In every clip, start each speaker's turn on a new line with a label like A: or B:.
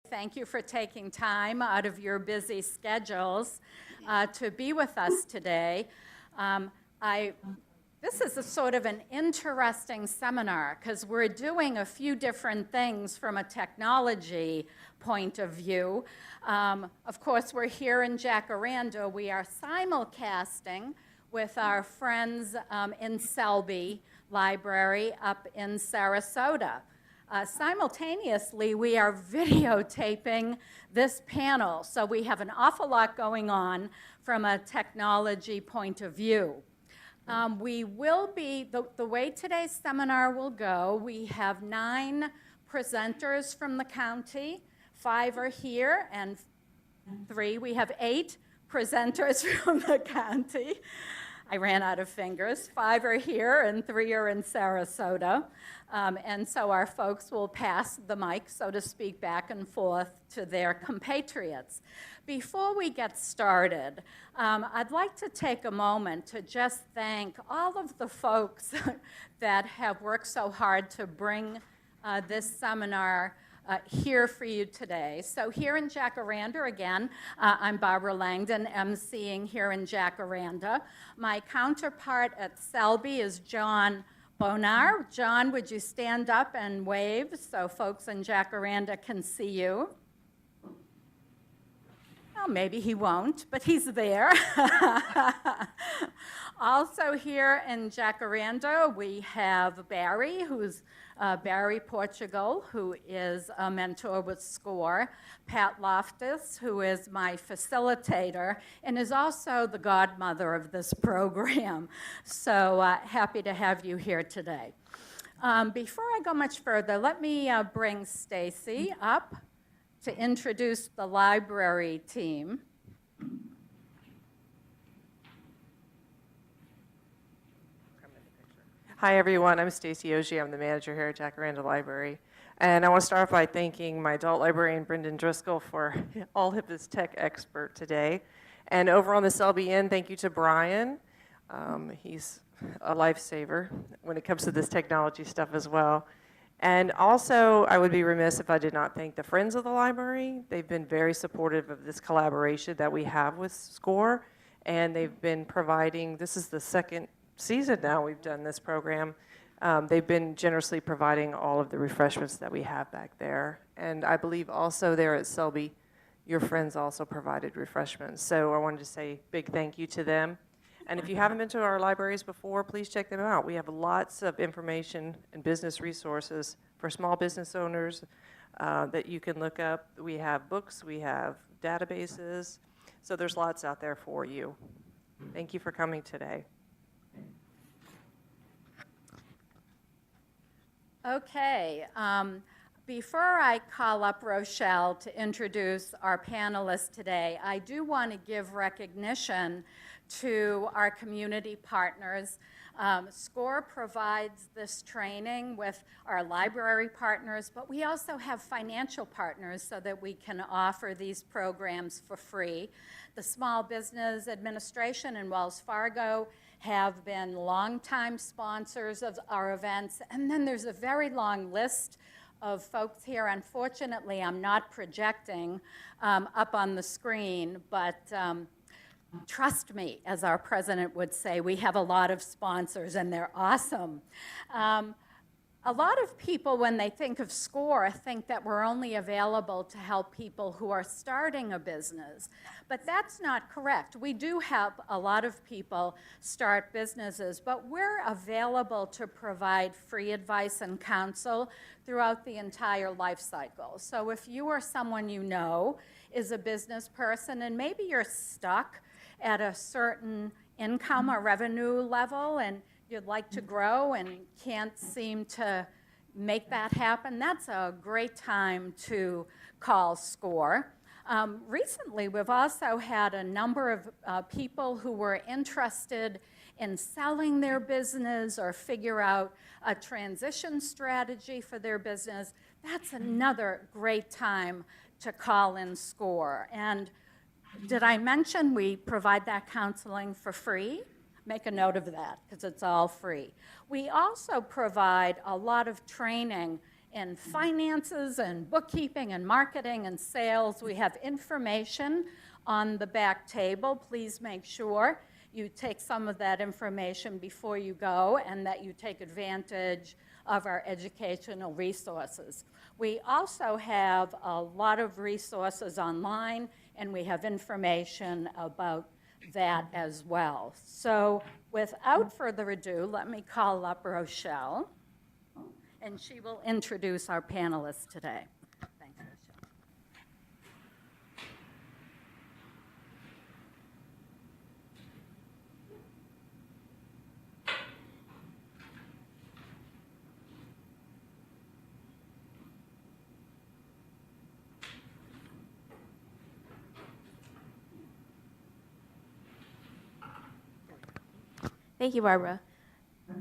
A: Thank you for taking time out of your busy schedules to be with us today. This is a sort of an interesting seminar because we're doing a few different things from a technology point of view. Of course, we're here in Jacaranda. We are simulcasting with our friends in Selby Library up in Sarasota. Simultaneously, we are videotaping this panel, so we have an awful lot going on from a technology point of view. We will be, the way today's seminar will go, we have 9 presenters from the county. 5 are here, and 3, we have 8 presenters from the county. I ran out of fingers. 5 are here and 3 are in Sarasota. And so our folks will pass the mic, so to speak, back and forth to their compatriots. Before we get started, I'd like to take a moment to just thank all of the folks that have worked so hard to bring this seminar here for you today. So here in Jacaranda, again, I'm Barbara Langdon, emceeing here in Jacaranda. My counterpart at Selby is John Bonar. John, would you stand up and wave so folks in Jacaranda can see you? Well, maybe he won't, but he's there. Also here in Jacaranda, we have Barry, who's Barry Portugal, who is a mentor with SCORE, Pat Loftus, who is my facilitator, and is also the godmother of this program. So happy to have you here today. Before I go much further, let me bring Stacy up to introduce the library team.
B: Hi everyone, I'm Stacy Ogier. I'm the manager here at Jacaranda Library. And I want to start off by thanking my adult librarian, Brendan Driscoll, for all of his tech expert today. And over on the Selby end, thank you to Brian. He's a lifesaver when it comes to this technology stuff as well. And also, I would be remiss if I did not thank the Friends of the Library. They've been very supportive of this collaboration that we have with SCORE. And they've been providing, this is the second season now we've done this program. They've been generously providing all of the refreshments that we have back there. And I believe also there at Selby, your friends also provided refreshments. So I wanted to say big thank you to them. And if you haven't been to our libraries before, please check them out. We have lots of information and business resources for small business owners that you can look up. We have books, we have databases. So there's lots out there for you. Thank you for coming today.
A: Okay, before I call up Rochelle to introduce our panelists today, I do want to give recognition to our community partners. SCORE provides this training with our library partners, but we also have financial partners so that we can offer these programs for free. The Small Business Administration and Wells Fargo have been longtime sponsors of our events, and then there's a very long list of folks here. Unfortunately, I'm not projecting up on the screen, but trust me, as our president would say, we have a lot of sponsors, and they're awesome. A lot of people, when they think of SCORE, think that we're only available to help people who are starting a business. But that's not correct. We do help a lot of people start businesses, but we're available to provide free advice and counsel throughout the entire life cycle. So if you or someone you know is a business person and maybe you're stuck at a certain income or revenue level and you'd like to grow and can't seem to make that happen, that's a great time to call SCORE. Recently, we've also had a number of people who were interested in selling their business or figure out a transition strategy for their business. That's another great time to call in SCORE. And did I mention we provide that counseling for free? Make a note of that because it's all free. We also provide a lot of training in finances and bookkeeping and marketing and sales. We have information on the back table. Please make sure you take some of that information before you go and that you take advantage of our educational resources. We also have a lot of resources online, and we have information about that as well. So without further ado, let me call up Rochelle, and she will introduce our panelists today. Thanks, Rochelle.
C: Thank you, Barbara.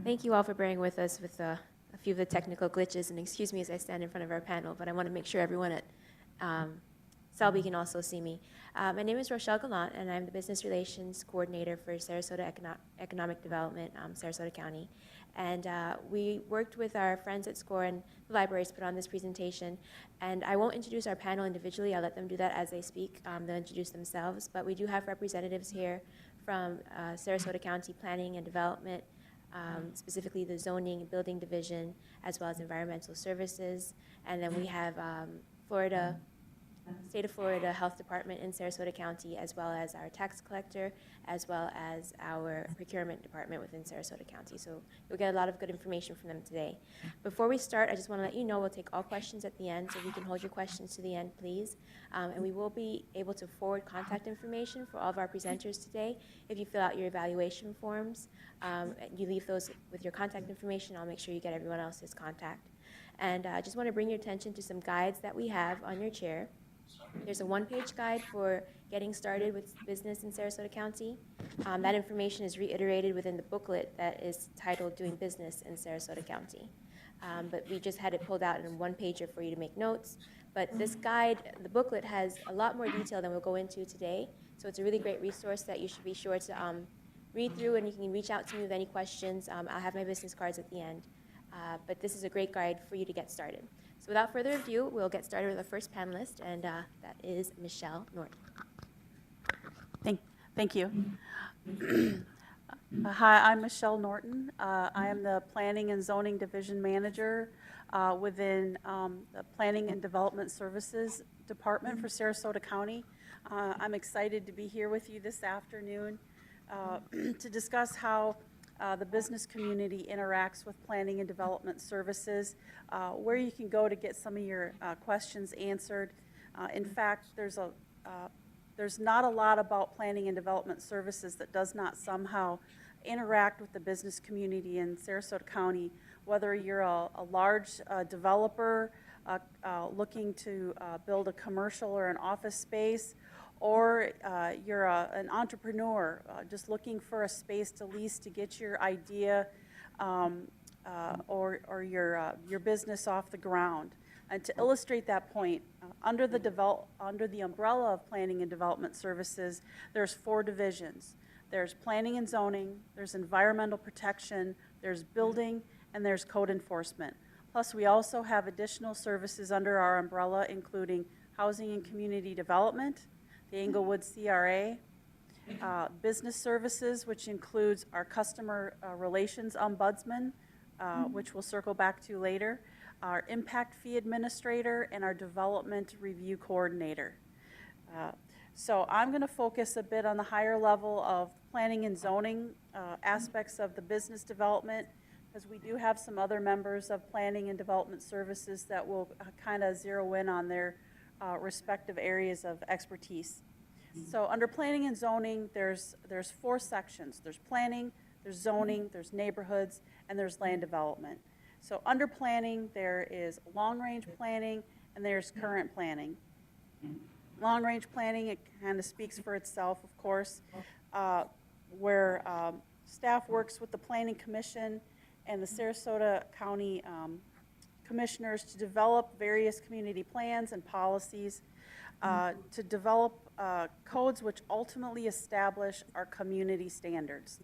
C: Thank you all for bearing with us with a few of the technical glitches, and excuse me as I stand in front of our panel, but I want to make sure everyone at Selby can also see me. My name is Rochelle Gallant, and I'm the Business Relations Coordinator for Sarasota Economic Development, Sarasota County. And we worked with our friends at SCORE and the libraries to put on this presentation. And I won't introduce our panel individually. I'll let them do that as they speak. They'll introduce themselves. But we do have representatives here from Sarasota County Planning and Development, specifically the Zoning and Building Division, as well as Environmental Services. And then we have State of Florida Health Department in Sarasota County, as well as our tax collector, as well as our procurement department within Sarasota County. So you'll get a lot of good information from them today. Before we start, I just want to let you know we'll take all questions at the end, so you can hold your questions to the end, please. And we will be able to forward contact information for all of our presenters today. If you fill out your evaluation forms, you leave those with your contact information, I'll make sure you get everyone else's contact. And I just want to bring your attention to some guides that we have on your chair. There's a one-page guide for getting started with business in Sarasota County. That information is reiterated within the booklet that is titled Doing Business in Sarasota County. But we just had it pulled out in one pager for you to make notes. But this guide, the booklet, has a lot more detail than we'll go into today. So it's a really great resource that you should be sure to read through, and you can reach out to me with any questions. I'll have my business cards at the end. But this is a great guide for you to get started. So without further ado, we'll get started with our first panelist, and that is Michelle Norton.
D: Thank you. Hi, I'm Michelle Norton. I am the Planning and Zoning Division Manager within the Planning and Development Services Department for Sarasota County. I'm excited to be here with you this afternoon to discuss how the business community interacts with planning and development services, where you can go to get some of your questions answered. In fact, there's not a lot about planning and development services that does not somehow interact with the business community in Sarasota County, whether you're a large developer looking to build a commercial or an office space, or you're an entrepreneur just looking for a space to lease to get your idea or your business off the ground. And to illustrate that point, under the umbrella of planning and development services, there's 4 divisions. There's planning and zoning, there's environmental protection, there's building, and there's code enforcement. Plus, we also have additional services under our umbrella, including housing and community development, the Englewood CRA, business services, which includes our customer relations ombudsman, which we'll circle back to later, our impact fee administrator, and our development review coordinator. So I'm going to focus a bit on the higher level of planning and zoning aspects of the business development, because we do have some other members of planning and development services that will kind of zero in on their respective areas of expertise. So under planning and zoning, there's 4 sections. There's planning, there's zoning, there's neighborhoods, and there's land development. So under planning, there is long-range planning, and there's current planning. Long-range planning, it kind of speaks for itself, of course, where staff works with the Planning Commission and the Sarasota County commissioners to develop various community plans and policies, to develop codes which ultimately establish our community standards.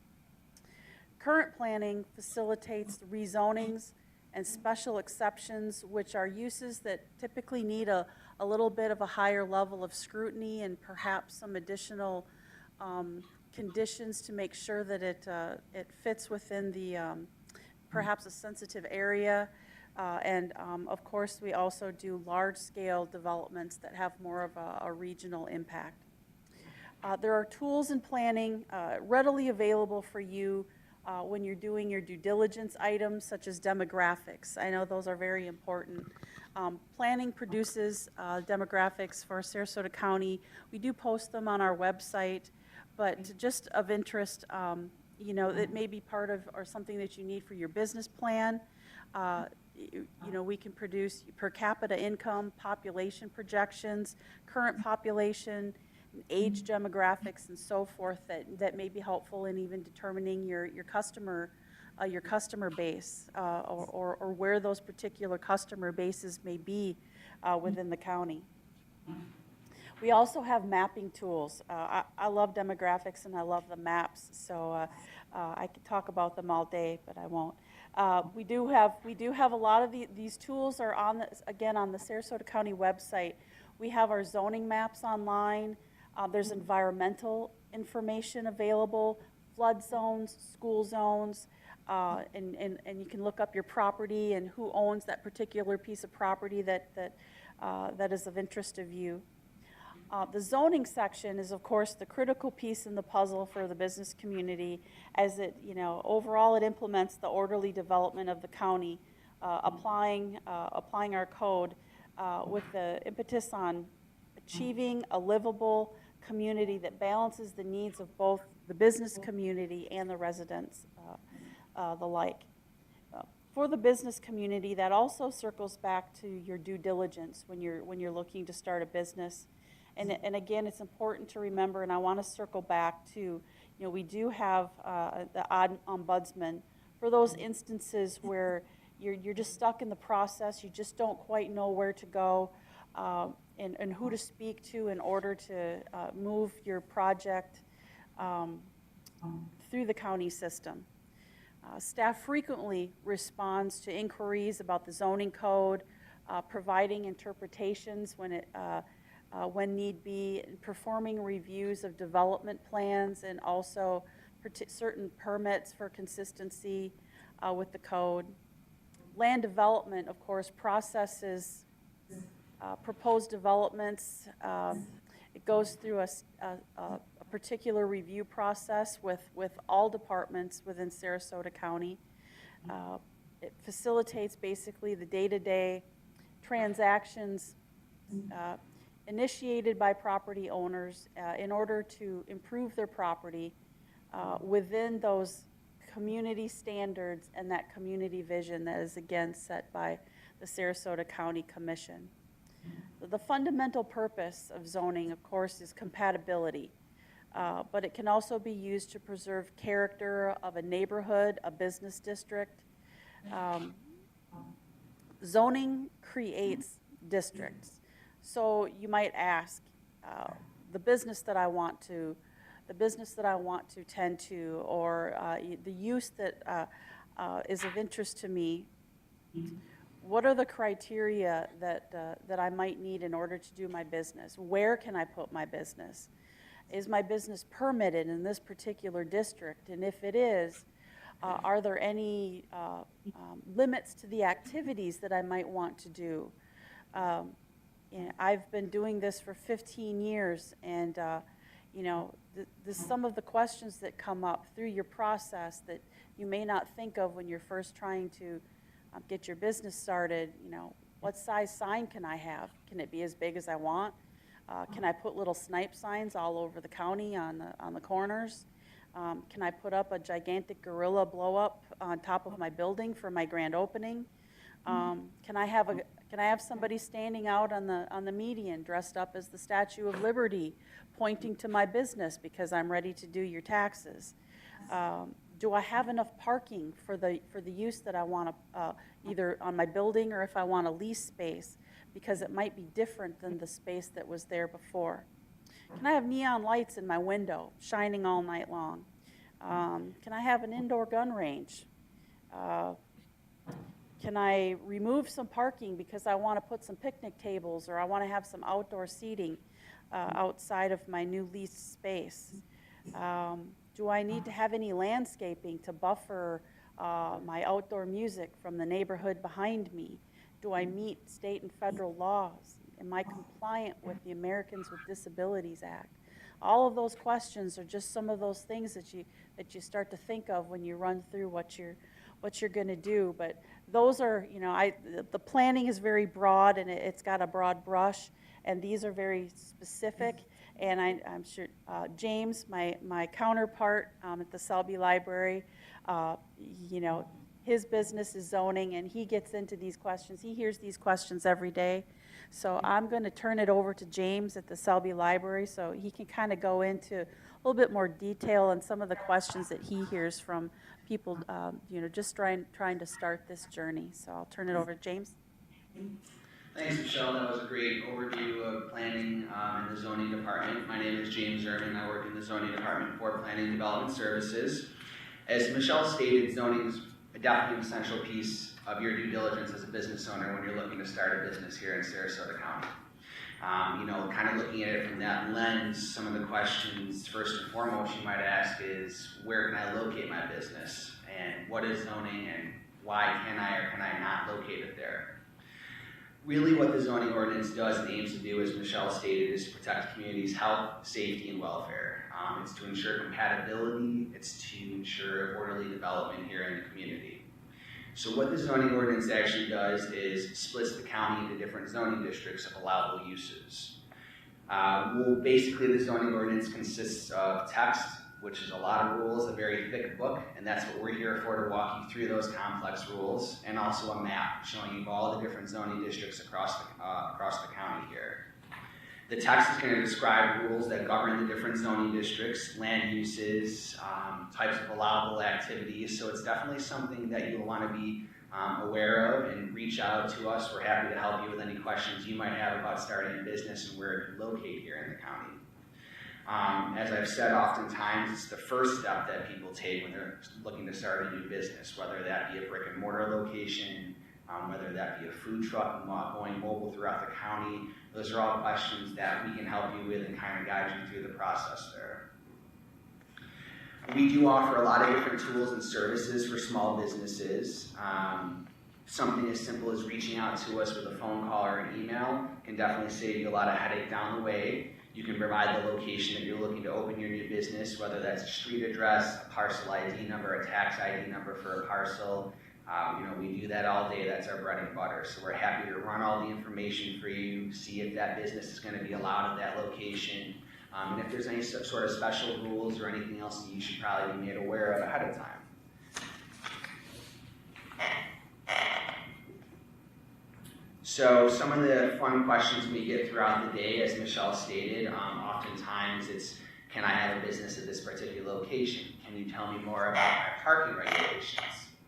D: Current planning facilitates the rezonings and special exceptions, which are uses that typically need a little bit of a higher level of scrutiny and perhaps some additional conditions to make sure that it fits within the perhaps a sensitive area. Of course, we also do large-scale developments that have more of a regional impact. There are tools in planning readily available for you when you're doing your due diligence items, such as demographics. I know those are very important. Planning produces demographics for Sarasota County. We do post them on our website, but just of interest, you know, it may be part of or something that you need for your business plan. You know, we can produce per capita income, population projections, current population, age demographics, and so forth that may be helpful in even determining your customer base or where those particular customer bases may be within the county. We also have mapping tools. I love demographics and I love the maps, so I could talk about them all day, but I won't. We do have a lot of these tools are again on the Sarasota County website. We have our zoning maps online. There's environmental information available, flood zones, school zones, and you can look up your property and who owns that particular piece of property that is of interest to you. The zoning section is, of course, the critical piece in the puzzle for the business community, as it, you know, overall it implements the orderly development of the county, applying our code with the impetus on achieving a livable community that balances the needs of both the business community and the residents alike. For the business community, that also circles back to your due diligence when you're looking to start a business. And again, it's important to remember, and I want to circle back to, you know, we do have the ombudsman for those instances where you're just stuck in the process, you just don't quite know where to go and who to speak to in order to move your project through the county system. Staff frequently responds to inquiries about the zoning code, providing interpretations when need be, performing reviews of development plans, and also certain permits for consistency with the code. Land development, of course, processes proposed developments. It goes through a particular review process with all departments within Sarasota County. It facilitates basically the day-to-day transactions initiated by property owners in order to improve their property within those community standards and that community vision that is again set by the Sarasota County Commission. The fundamental purpose of zoning, of course, is compatibility, but it can also be used to preserve character of a neighborhood, a business district. Zoning creates districts. So you might ask, the business that I want to tend to, or the use that is of interest to me, what are the criteria that I might need in order to do my business? Where can I put my business? Is my business permitted in this particular district? And if it is, are there any limits to the activities that I might want to do? I've been doing this for 15 years, and you know, some of the questions that come up through your process that you may not think of when you're first trying to get your business started. You know, what size sign can I have? Can it be as big as I want? Can I put little snipe signs all over the county on the corners? Can I put up a gigantic gorilla blow up on top of my building for my grand opening? Can I have somebody standing out on the median dressed up as the Statue of Liberty, pointing to my business because I'm ready to do your taxes? Do I have enough parking for the use that I want to either on my building, or if I want to lease space because it might be different than the space that was there before? Can I have neon lights in my window shining all night long? Can I have an indoor gun range? can I remove some parking because I want to put some picnic tables, or I want to have some outdoor seating outside of my new leased space? Do I need to have any landscaping to buffer my outdoor music from the neighborhood behind me? Do I meet state and federal laws? Am I compliant with the Americans with Disabilities Act? All of those questions are just some of those things that you start to think of when you run through what you're going to do. But those are, the planning is very broad, and it's got a broad brush, and these are very specific. And I'm sure James, my counterpart at the Selby Library, his business is zoning, and he gets into these questions. He hears these questions every day. So I'm going to turn it over to James at the Selby Library so he can kind of go into a little bit more detail on some of the questions that he hears from people, just trying to start this journey. So I'll turn it over to James.
E: Thanks, Michelle. That was a great overview of planning in the zoning department. My name is James Irving. I work in the zoning department for Planning and Development Services. As Michelle stated, zoning is definitely an essential piece of your due diligence as a business owner when you're looking to start a business here in Sarasota County. Kind of looking at it from that lens, some of the questions first and foremost you might ask is, where can I locate my business? And what is zoning, and why can I or can I not locate it there? Really what the zoning ordinance does and aims to do, as Michelle stated, is to protect the community's health, safety, and welfare. It's to ensure compatibility, it's to ensure orderly development here in the community. So what the zoning ordinance actually does is splits the county into different zoning districts of allowable uses. Basically the zoning ordinance consists of text, which is a lot of rules, a very thick book, and that's what we're here for, to walk you through those complex rules, and also a map showing you all the different zoning districts across the county here. The text is going to describe rules that govern the different zoning districts, land uses, types of allowable activities, so it's definitely something that you'll want to be aware of and reach out to us. We're happy to help you with any questions you might have about starting a business and where it can locate here in the county. As I've said, oftentimes it's the first step that people take when they're looking to start a new business, whether that be a brick and mortar location, whether that be a food truck going mobile throughout the county. Those are all questions that we can help you with and kind of guide you through the process there. We do offer a lot of different tools and services for small businesses. Something as simple as reaching out to us with a phone call or an email can definitely save you a lot of headache down the way. You can provide the location that you're looking to open your new business, whether that's a street address, a parcel ID number, a tax ID number for a parcel. We do that all day. That's our bread and butter. So we're happy to run all the information for you, see if that business is going to be allowed at that location, and if there's any sort of special rules or anything else that you should probably be made aware of ahead of time. So some of the fun questions we get throughout the day, as Michelle stated, oftentimes it's, can I have a business at this particular location? Can you tell me more about my parking regulations?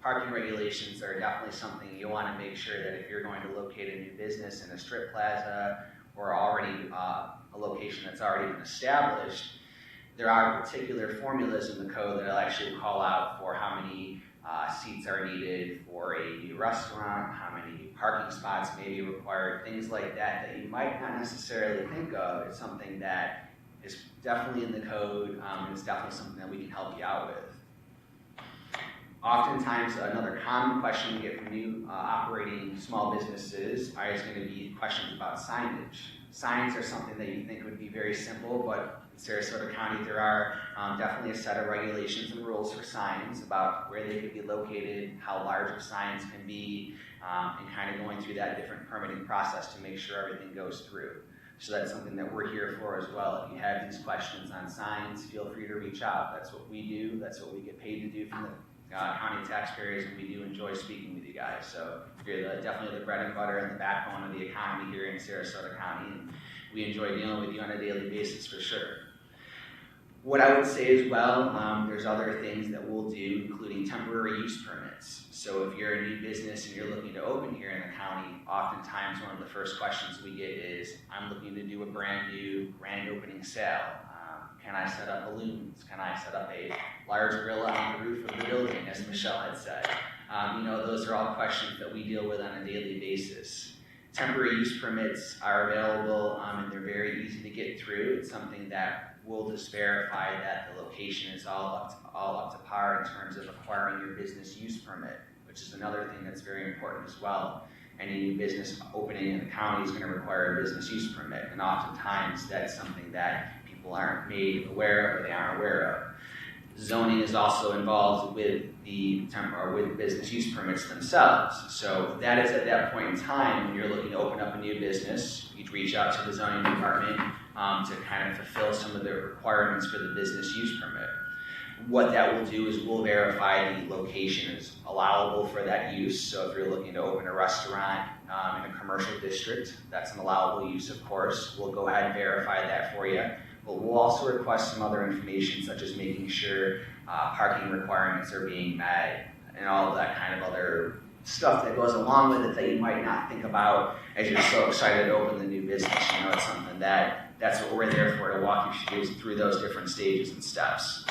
E: Parking regulations are definitely something you'll want to make sure that if you're going to locate a new business in a strip plaza or already a location that's already been established, there are particular formulas in the code that will actually call out for how many seats are needed for a new restaurant, how many parking spots may be required, things like that that you might not necessarily think of. It's something that is definitely in the code, and it's definitely something that we can help you out with. Oftentimes, another common question we get from new operating small businesses is going to be questions about signage. Signs are something that you think would be very simple, but in Sarasota County there are definitely a set of regulations and rules for signs about where they could be located, how large of signs can be, and kind of going through that different permitting process to make sure everything goes through. So that's something that we're here for as well. If you have these questions on signs, feel free to reach out. That's what we do. That's what we get paid to do from the county taxpayers, and we do enjoy speaking with you guys. So you're definitely the bread and butter and the backbone of the economy here in Sarasota County, and we enjoy dealing with you on a daily basis for sure. What I would say as well, there's other things that we'll do, including temporary use permits. So if you're a new business and you're looking to open here in the county, oftentimes one of the first questions we get is, I'm looking to do a brand new grand opening sale. Can I set up balloons? Can I set up a large grill on the roof of the building, as Michelle had said? Those are all questions that we deal with on a daily basis. Temporary use permits are available, and they're very easy to get through. It's something that will just verify that the location is all up to par in terms of acquiring your business use permit, which is another thing that's very important as well. Any new business opening in the county is going to require a business use permit, and oftentimes that's something that people aren't made aware of or they aren't aware of. Zoning is also involved with with business use permits themselves. So that is at that point in time when you're looking to open up a new business, you'd reach out to the zoning department to kind of fulfill some of the requirements for the business use permit. What that will do is we'll verify the location is allowable for that use. So if you're looking to open a restaurant in a commercial district, that's an allowable use, of course. We'll go ahead and verify that for you. But we'll also request some other information, such as making sure parking requirements are being met and all of that kind of other stuff that goes along with it that you might not think about as you're so excited to open the new business. It's something that's what we're there for, to walk you through those different stages and steps.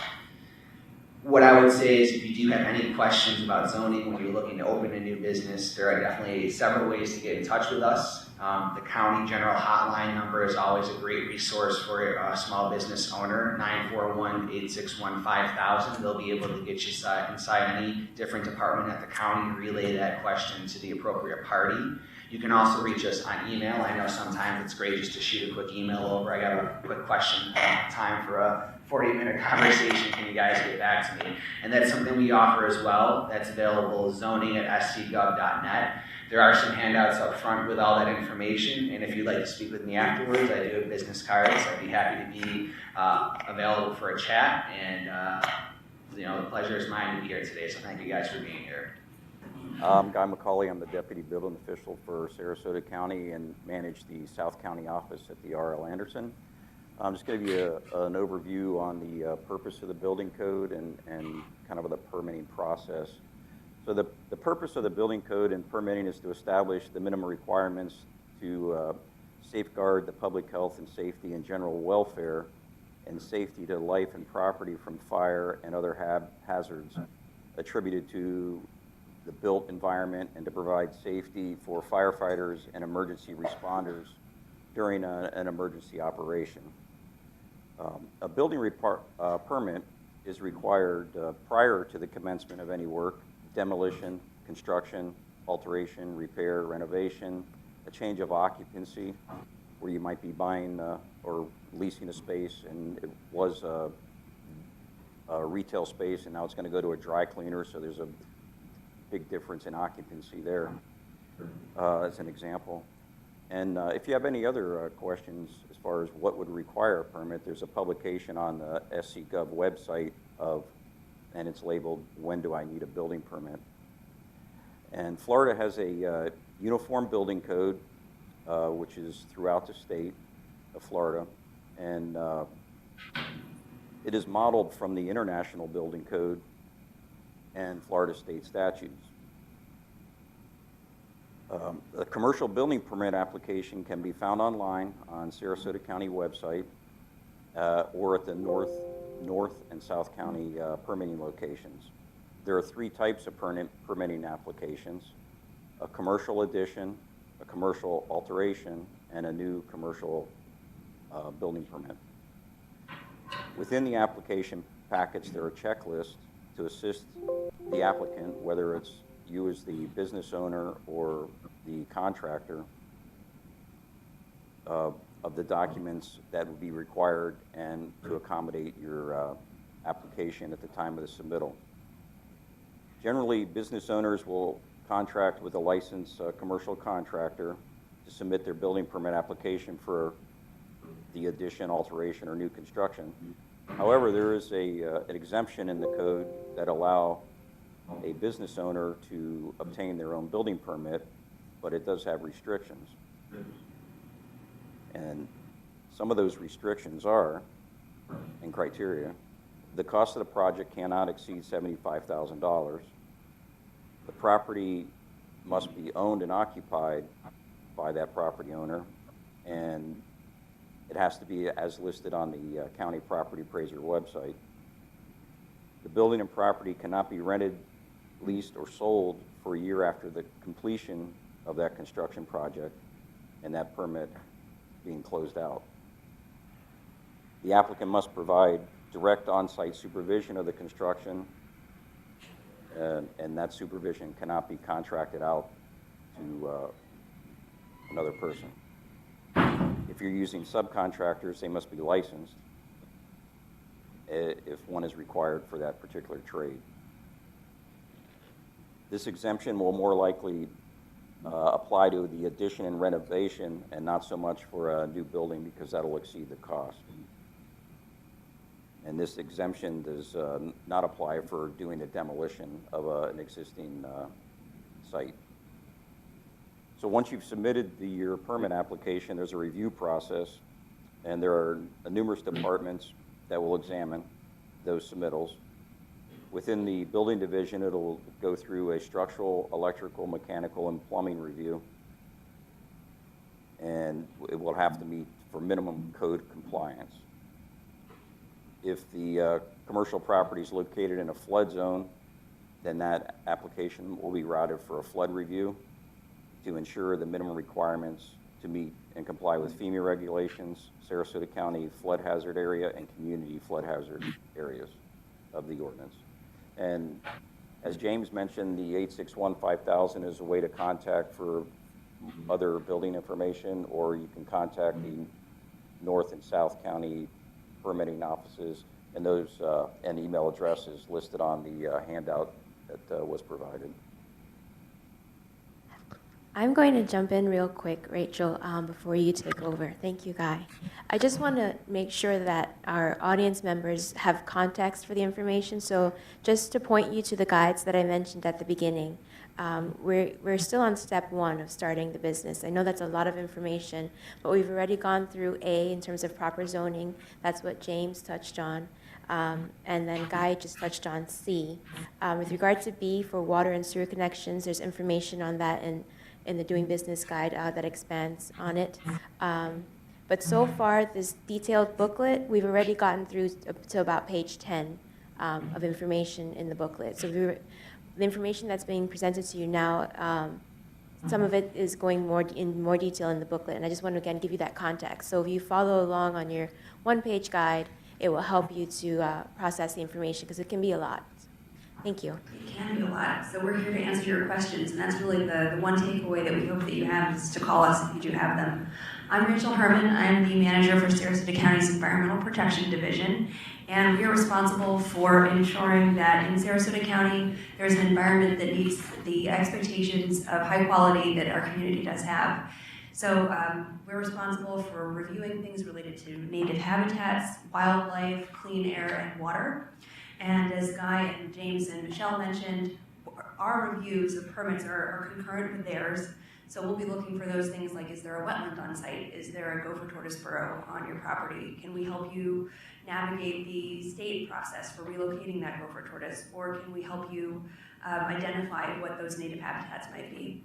E: What I would say is if you do have any questions about zoning when you're looking to open a new business, there are definitely several ways to get in touch with us. The county general hotline number is always a great resource for a small business owner, 941-861-5000. They'll be able to get you inside any different department at the county and relay that question to the appropriate party. You can also reach us on email. I know sometimes it's great just to shoot a quick email over. I got a quick question, time for a 40-minute conversation. Can you guys get back to me? And that's something we offer as well. That's available, zoning@scgov.net. There are some handouts up front with all that information, and if you'd like to speak with me afterwards, I do have business cards. I'd be happy to be available for a chat, and the pleasure is mine to be here today, so thank you guys for being here.
F: I'm Guy McCauley. I'm the Deputy Building Official for Sarasota County and manage the South County office at the R.L. Anderson. I'm just going to give you an overview on the purpose of the building code and kind of the permitting process. So the purpose of the building code and permitting is to establish the minimum requirements to safeguard the public health and safety and general welfare and safety to life and property from fire and other hazards attributed to the built environment, and to provide safety for firefighters and emergency responders during an emergency operation. A building permit is required prior to the commencement of any work, demolition, construction, alteration, repair, renovation, a change of occupancy, where you might be buying or leasing a space and it was a retail space and now it's going to go to a dry cleaner, so there's a big difference in occupancy there, as an example. And if you have any other questions as far as what would require a permit, there's a publication on the SCGov website and it's labeled, "When do I need a building permit?" And Florida has a uniform building code, which is throughout the state of Florida, and it is modeled from the International Building Code and Florida state statutes. A commercial building permit application can be found online on Sarasota County website or at the North and South County permitting locations. There are 3 types of permitting applications: a commercial addition, a commercial alteration, and a new commercial building permit. Within the application package, there are checklists to assist the applicant, whether it's you as the business owner or the contractor, of the documents that would be required and to accommodate your application at the time of the submittal. Generally, business owners will contract with a licensed commercial contractor to submit their building permit application for the addition, alteration, or new construction. However, there is an exemption in the code that allow a business owner to obtain their own building permit, but it does have restrictions. And some of those restrictions are, and criteria, the cost of the project cannot exceed $75,000. The property must be owned and occupied by that property owner, and it has to be as listed on the county property appraiser website. The building and property cannot be rented leased, or sold for a year after the completion of that construction project and that permit being closed out. The applicant must provide direct on-site supervision of the construction, and that supervision cannot be contracted out to another person. If you're using subcontractors, they must be licensed if one is required for that particular trade. This exemption will more likely apply to the addition and renovation and not so much for a new building because that'll exceed the cost. And this exemption does not apply for doing a demolition of an existing site. So once you've submitted your permit application, there's a review process, and there are numerous departments that will examine those submittals. Within the building division, it'll go through a structural, electrical, mechanical, and plumbing review, and it will have to meet for minimum code compliance. If the commercial property is located in a flood zone, then that application will be routed for a flood review to ensure the minimum requirements to meet and comply with FEMA regulations, Sarasota County flood hazard area, and community flood hazard areas of the ordinance. And as James mentioned, the 861-5000 is a way to contact for other building information, or you can contact the North and South County permitting offices, and those and email addresses listed on the handout that was provided.
C: I'm going to jump in real quick, Rachel, before you take over. Thank you, Guy. I just want to make sure that our audience members have context for the information. So just to point you to the guides that I mentioned at the beginning, we're still on step 1 of starting the business. I know that's a lot of information, but we've already gone through A in terms of proper zoning. That's what James touched on. And then Guy just touched on C. With regard to B, for water and sewer connections, there's information on that in the Doing Business Guide that expands on it. But so far, this detailed booklet, we've already gotten through to about page 10 of information in the booklet. So the information that's being presented to you now, some of it is going in more detail in the booklet, and I just want to, again, give you that context. So if you follow along on your one-page guide, it will help you to process the information, because it can be a lot. Thank you.
G: It can be a lot, so we're here to answer your questions, and that's really the one takeaway that we hope that you have, is to call us if you do have them. I'm Rachel Herman. I'm the manager for Sarasota County's Environmental Protection Division, and we are responsible for ensuring that in Sarasota County there's an environment that meets the expectations of high quality that our community does have. So we're responsible for reviewing things related to native habitats, wildlife, clean air, and water. And as Guy and James and Michelle mentioned, our reviews of permits are concurrent with theirs. So we'll be looking for those things like, is there a wetland on site? Is there a gopher tortoise burrow on your property? Can we help you navigate the state process for relocating that gopher tortoise? Or can we help you identify what those native habitats might be?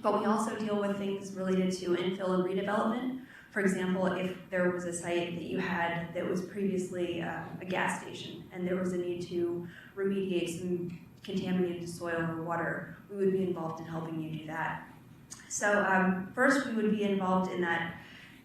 G: But we also deal with things related to infill and redevelopment. For example, if there was a site that you had that was previously a gas station and there was a need to remediate some contaminated soil or water, we would be involved in helping you do that. So first, we would be involved in that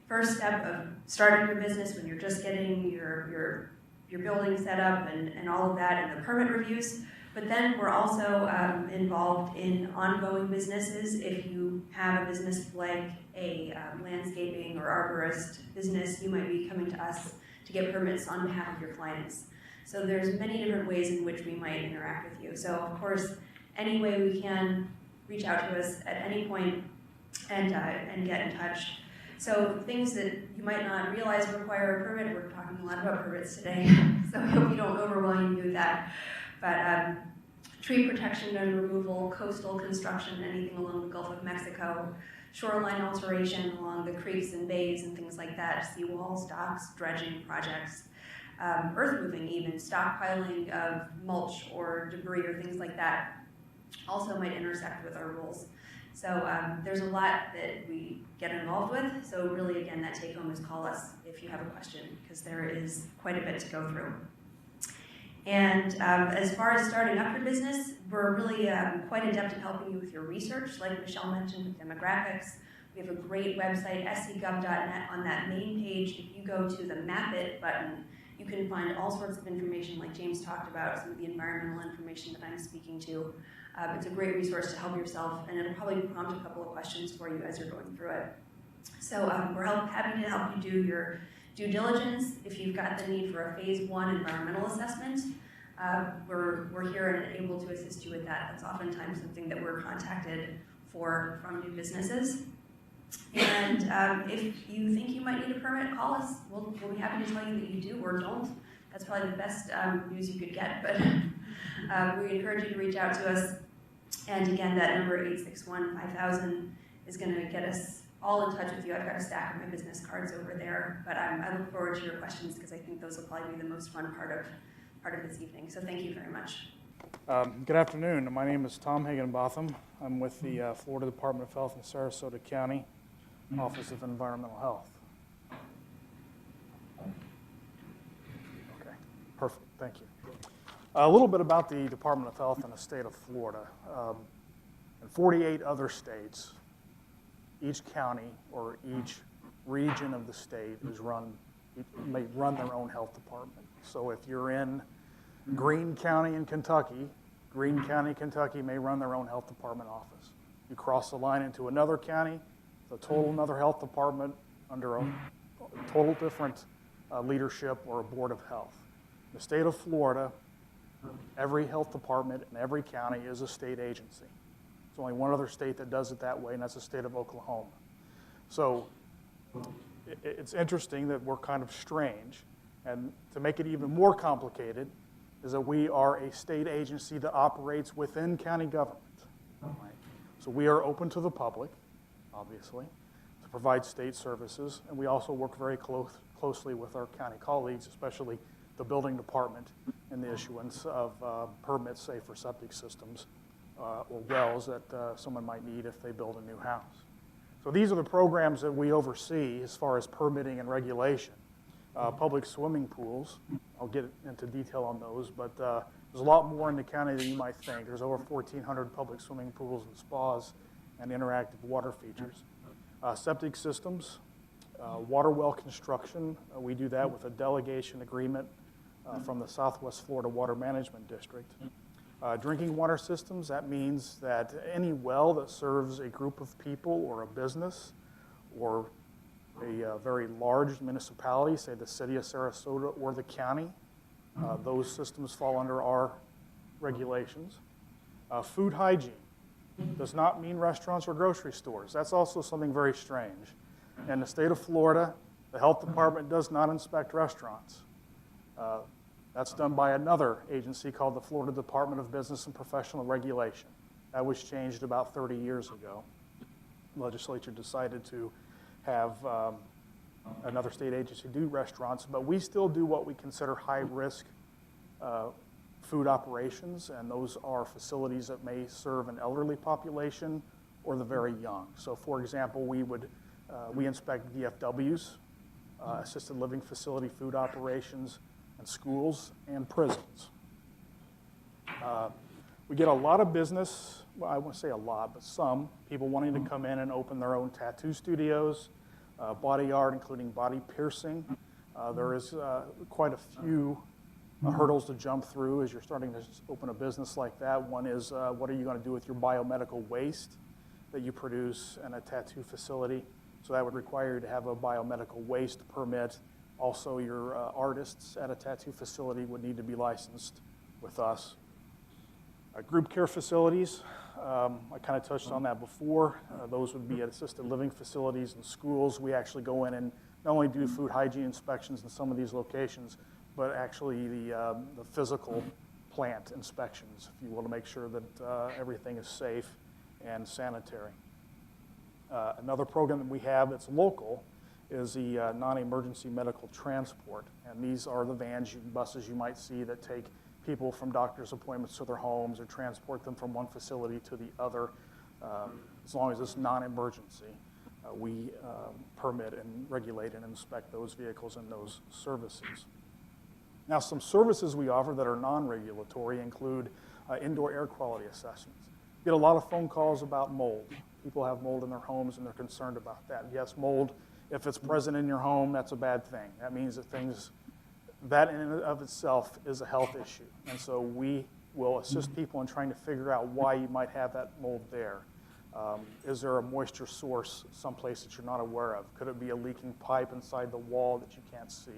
G: first step of starting your business when you're just getting your building set up and all of that, and the permit reviews. But then we're also involved in ongoing businesses. If you have a business like a landscaping or arborist business, you might be coming to us to get permits on behalf of your clients. So there's many different ways in which we might interact with you. So of course, any way we can, reach out to us at any point and get in touch. So things that you might not realize require a permit, we're talking a lot about permits today, so I hope you don't overwhelm you with that. But tree protection and removal, coastal construction, anything along the Gulf of Mexico, shoreline alteration along the creeks and bays and things like that, seawalls, docks, dredging projects, earth moving even, stockpiling of mulch or debris or things like that also might intersect with our rules. So there's a lot that we get involved with. So really, again, that take home is call us if you have a question, because there is quite a bit to go through. And as far as starting up your business, we're really quite adept at helping you with your research, like Michelle mentioned with demographics. We have a great website, scgov.net. On that main page, if you go to the Map It button, you can find all sorts of information like James talked about, some of the environmental information that I'm speaking to. It's a great resource to help yourself, and it'll probably prompt a couple of questions for you as you're going through it. So we're happy to help you do your due diligence. If you've got the need for a phase 1 environmental assessment, we're here and able to assist you with that. That's oftentimes something that we're contacted for from new businesses. And if you think you might need a permit, call us. We'll be happy to tell you that you do or don't. That's probably the best news you could get, but we encourage you to reach out to us. And again, that number 861-5000 is going to get us all in touch with you. I've got a stack of my business cards over there, but I look forward to your questions because I think those will probably be the most fun part of this evening. So thank you very much.
H: Good afternoon. My name is Tom Higginbotham. I'm with the Florida Department of Health in Sarasota County, Office of Environmental Health. Okay, perfect. Thank you. A little bit about the Department of Health in the state of Florida. In 48 other states, each county or each region of the state may run their own health department. So if you're in Greene County in Kentucky, Greene County, Kentucky may run their own health department office. You cross the line into another county, the total another health department under a total different leadership or a board of health. In the state of Florida, every health department in every county is a state agency. There's only one other state that does it that way, and that's the state of Oklahoma. So it's interesting that we're kind of strange, and to make it even more complicated is that we are a state agency that operates within county government. Right? So we are open to the public, obviously, to provide state services, and we also work very closely with our county colleagues, especially the building department in the issuance of permits, say, for septic systems or wells that someone might need if they build a new house. So these are the programs that we oversee as far as permitting and regulation. Public swimming pools, I'll get into detail on those, but there's a lot more in the county than you might think. There's over 1,400 public swimming pools and spas and interactive water features. Septic systems, water well construction, we do that with a delegation agreement from the Southwest Florida Water Management District. Drinking water systems, that means that any well that serves a group of people or a business or a very large municipality, say the city of Sarasota or the county, those systems fall under our regulations. Food hygiene does not mean restaurants or grocery stores. That's also something very strange. In the state of Florida, the health department does not inspect restaurants. That's done by another agency called the Florida Department of Business and Professional Regulation. That was changed about 30 years ago. The legislature decided to have another state agency do restaurants, but we still do what we consider high-risk food operations, and those are facilities that may serve an elderly population or the very young. So, for example, we inspect VFWs, assisted living facility food operations, and schools and prisons. We get a lot of business, well, I won't say a lot, but some people wanting to come in and open their own tattoo studios, body art, including body piercing. There is quite a few hurdles to jump through as you're starting to open a business like that. One is, what are you going to do with your biomedical waste that you produce in a tattoo facility? So that would require you to have a biomedical waste permit. Also, your artists at a tattoo facility would need to be licensed with us. Group care facilities, I kind of touched on that before. Those would be assisted living facilities and schools. We actually go in and not only do food hygiene inspections in some of these locations, but actually the physical plant inspections, if you will, to make sure that everything is safe and sanitary. Another program that we have that's local is the non-emergency medical transport. And these are the vans, buses you might see that take people from doctor's appointments to their homes or transport them from one facility to the other. As long as it's non-emergency, we permit and regulate and inspect those vehicles and those services. Now, some services we offer that are non-regulatory include indoor air quality assessments. We get a lot of phone calls about mold. People have mold in their homes and they're concerned about that. Yes, mold, if it's present in your home, that's a bad thing. That means that in and of itself is a health issue. And so we will assist people in trying to figure out why you might have that mold there. Is there a moisture source someplace that you're not aware of? Could it be a leaking pipe inside the wall that you can't see?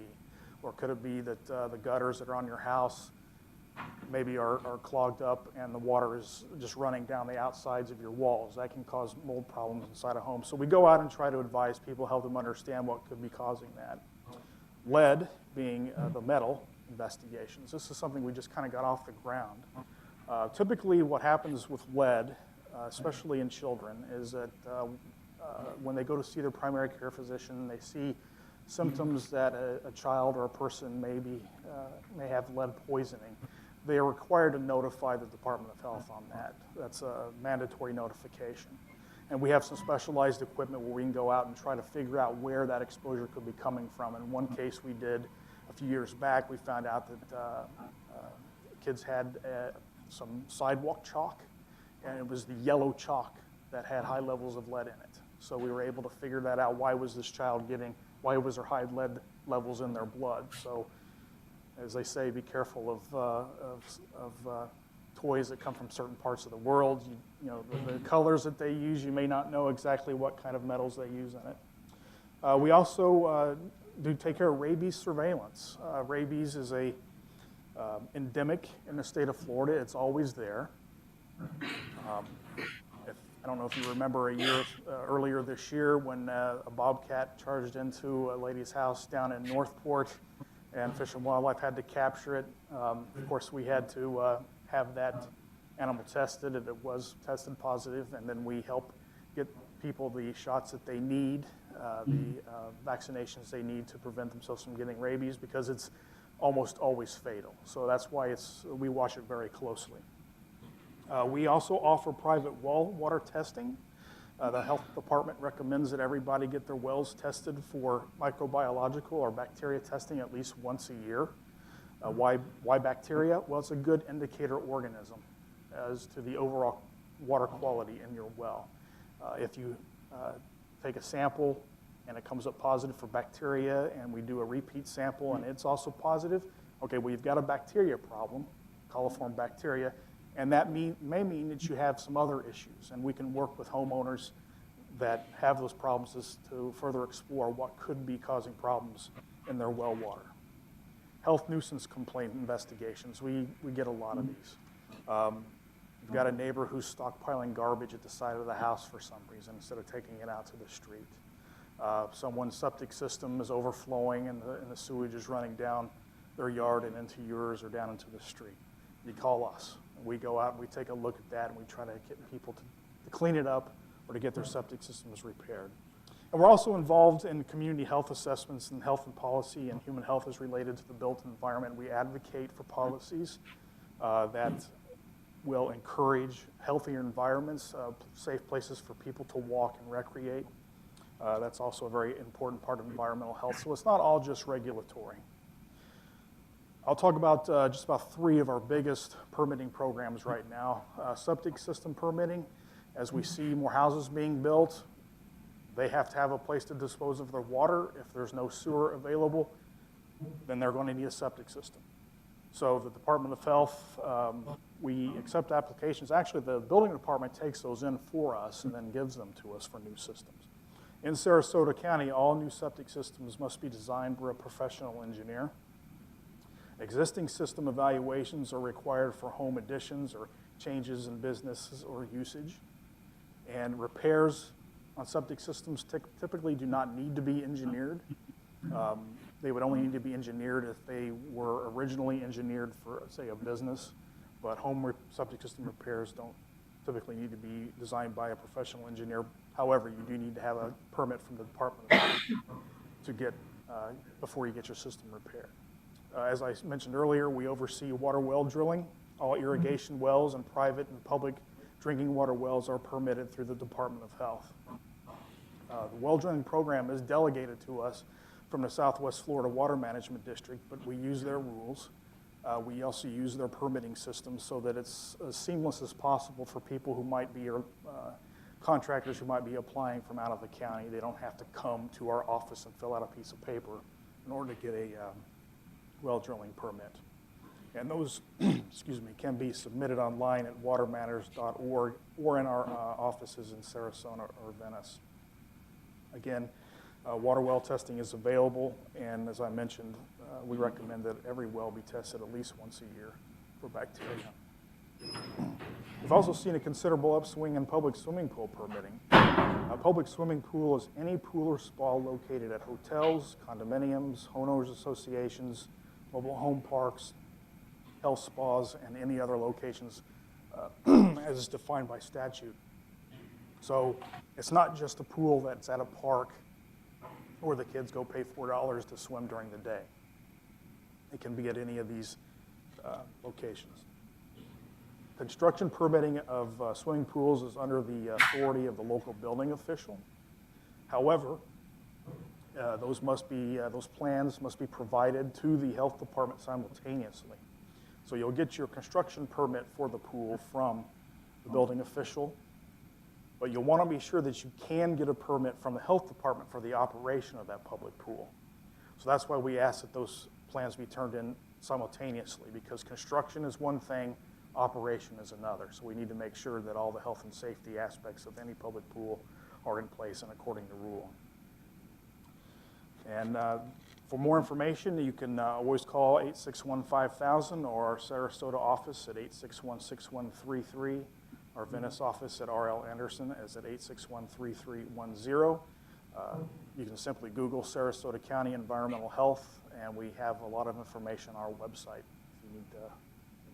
H: Or could it be that the gutters that are on your house maybe are clogged up and the water is just running down the outsides of your walls? That can cause mold problems inside a home. So we go out and try to advise people, help them understand what could be causing that. Lead being the metal investigations. This is something we just kind of got off the ground. Typically what happens with lead, especially in children, is that when they go to see their primary care physician, they see symptoms that a child or a person may have lead poisoning. They are required to notify the Department of Health on that. That's a mandatory notification. And we have some specialized equipment where we can go out and try to figure out where that exposure could be coming from. In one case we did a few years back, we found out that kids had some sidewalk chalk, and it was the yellow chalk that had high levels of lead in it. So we were able to figure that out. Why was there high lead levels in their blood? So as they say, be careful of toys that come from certain parts of the world. You know, the colors that they use, you may not know exactly what kind of metals they use in it. We also do take care of rabies surveillance. Rabies is a endemic in the state of Florida. It's always there. I don't know if you remember a year earlier this year when a bobcat charged into a lady's house down in Northport, and Fish and Wildlife had to capture it. Of course, we had to have that animal tested, and it was tested positive, and then we help get people the shots that they need, the vaccinations they need to prevent themselves from getting rabies, because it's almost always fatal. So that's why we watch it very closely. We also offer private well water testing. The health department recommends that everybody get their wells tested for microbiological or bacteria testing at least once a year. Why bacteria? Well, it's a good indicator organism as to the overall water quality in your well. If you take a sample and it comes up positive for bacteria, and we do a repeat sample and it's also positive, okay, well, you've got a bacteria problem, coliform bacteria, and that may mean that you have some other issues, and we can work with homeowners that have those problems to further explore what could be causing problems in their well water. Health nuisance complaint investigations, we get a lot of these. We've got a neighbor who's stockpiling garbage at the side of the house for some reason instead of taking it out to the street. Someone's septic system is overflowing and the sewage is running down their yard and into yours or down into the street. You call us. We go out and we take a look at that, and we try to get people to clean it up or to get their septic systems repaired. And we're also involved in community health assessments, and health and policy and human health is related to the built environment. We advocate for policies that will encourage healthier environments, safe places for people to walk and recreate. That's also a very important part of environmental health. So it's not all just regulatory. I'll talk about just about 3 of our biggest permitting programs right now. Septic system permitting. As we see more houses being built, they have to have a place to dispose of their water. If there's no sewer available, then they're going to need a septic system. So the Department of Health, we accept applications. Actually, the building department takes those in for us and then gives them to us for new systems. In Sarasota County, all new septic systems must be designed by a professional engineer. Existing system evaluations are required for home additions or changes in businesses or usage. And repairs on septic systems typically do not need to be engineered. They would only need to be engineered if they were originally engineered for, say, a business. But septic system repairs don't typically need to be designed by a professional engineer. However, you do need to have a permit from the Department of Health to get before you get your system repaired. As I mentioned earlier, we oversee water well drilling. All irrigation wells and private and public drinking water wells are permitted through the Department of Health. The well drilling program is delegated to us from the Southwest Florida Water Management District, but we use their rules. We also use their permitting system so that it's as seamless as possible for people who might be, contractors who might be applying from out of the county. They don't have to come to our office and fill out a piece of paper in order to get a well drilling permit. And those, excuse me, can be submitted online at watermatters.org or in our offices in Sarasota or Venice. Again, water well testing is available, and as I mentioned, we recommend that every well be tested at least once a year for bacteria. We've also seen a considerable upswing in public swimming pool permitting. A public swimming pool is any pool or spa located at hotels, condominiums, homeowners associations, mobile home parks, health spas, and any other locations as is defined by statute. So it's not just a pool that's at a park where the kids go pay $4 to swim during the day. It can be at any of these locations. Construction permitting of swimming pools is under the authority of the local building official. However, those plans must be provided to the health department simultaneously. So you'll get your construction permit for the pool from the building official, but you'll want to be sure that you can get a permit from the health department for the operation of that public pool. So that's why we ask that those plans be turned in simultaneously, because construction is one thing, operation is another. So we need to make sure that all the health and safety aspects of any public pool are in place and according to rule. And for more information, you can always call 861-5000 or our Sarasota office at 861-6133. Our Venice office at R.L. Anderson is at 861-3310. You can simply Google Sarasota County Environmental Health, and we have a lot of information on our website if you need to,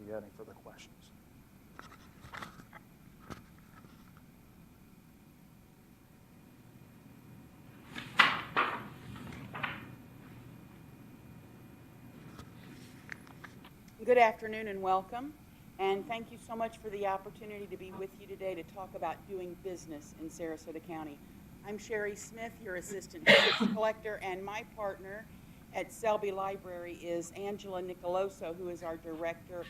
H: if you have any further questions.
I: Good afternoon and welcome, and thank you so much for the opportunity to be with you today to talk about doing business in Sarasota County. I'm Sherry Smith, your assistant tax collector, and my partner at Selby Library is Angela Nicoloso, who is our director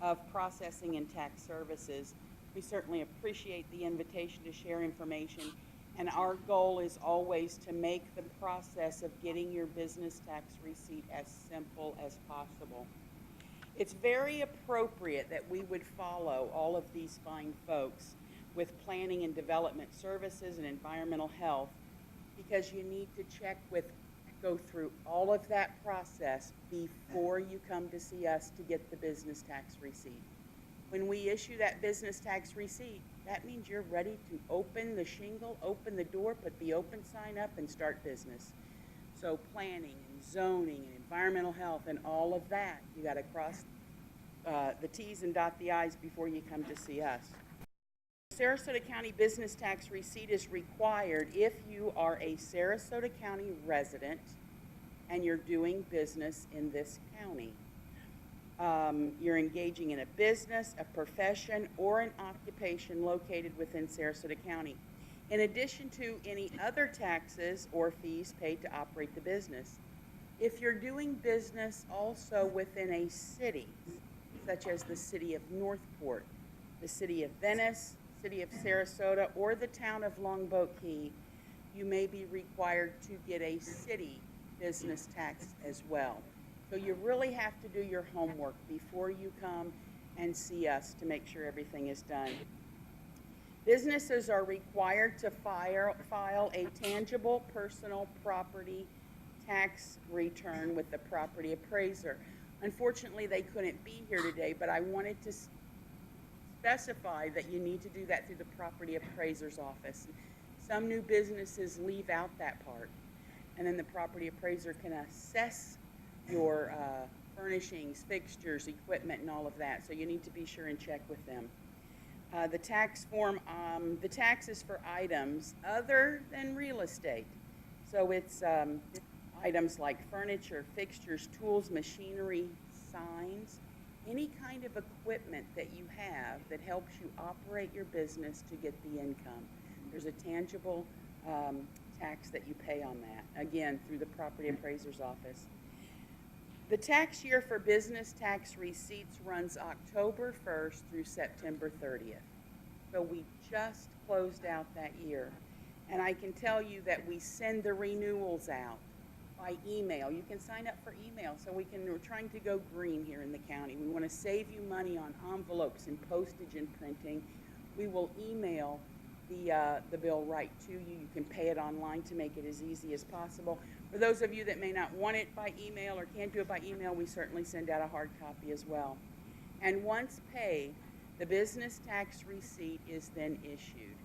I: of processing and tax services. We certainly appreciate the invitation to share information, and our goal is always to make the process of getting your business tax receipt as simple as possible. It's very appropriate that we would follow all of these fine folks with planning and development services and environmental health, because you need to go through all of that process before you come to see us to get the business tax receipt. When we issue that business tax receipt, that means you're ready to open the shingle, open the door, put the open sign up, and start business. So planning and zoning and environmental health and all of that, you got to cross the T's and dot the I's before you come to see us. Sarasota County business tax receipt is required if you are a Sarasota County resident and you're doing business in this county. You're engaging in a business, a profession, or an occupation located within Sarasota County, in addition to any other taxes or fees paid to operate the business. If you're doing business also within a city, such as the city of Northport, the city of Venice, city of Sarasota, or the town of Longboat Key, you may be required to get a city business tax as well. So you really have to do your homework before you come and see us to make sure everything is done. Businesses are required to file a tangible personal property tax return with the property appraiser. Unfortunately, they couldn't be here today, but I wanted to specify that you need to do that through the property appraiser's office. Some new businesses leave out that part, and then the property appraiser can assess your furnishings, fixtures, equipment, and all of that. So you need to be sure and check with them. The tax form, the tax is for items other than real estate. So it's items like furniture, fixtures, tools, machinery, signs, any kind of equipment that you have that helps you operate your business to get the income. There's a tangible tax that you pay on that, again, through the property appraiser's office. The tax year for business tax receipts runs October 1st through September 30th. So we just closed out that year. And I can tell you that we send the renewals out by email. You can sign up for email so we're trying to go green here in the county. We want to save you money on envelopes and postage and printing. We will email the bill right to you. You can pay it online to make it as easy as possible. For those of you that may not want it by email or can't do it by email, we certainly send out a hard copy as well. And once paid, the business tax receipt is then issued.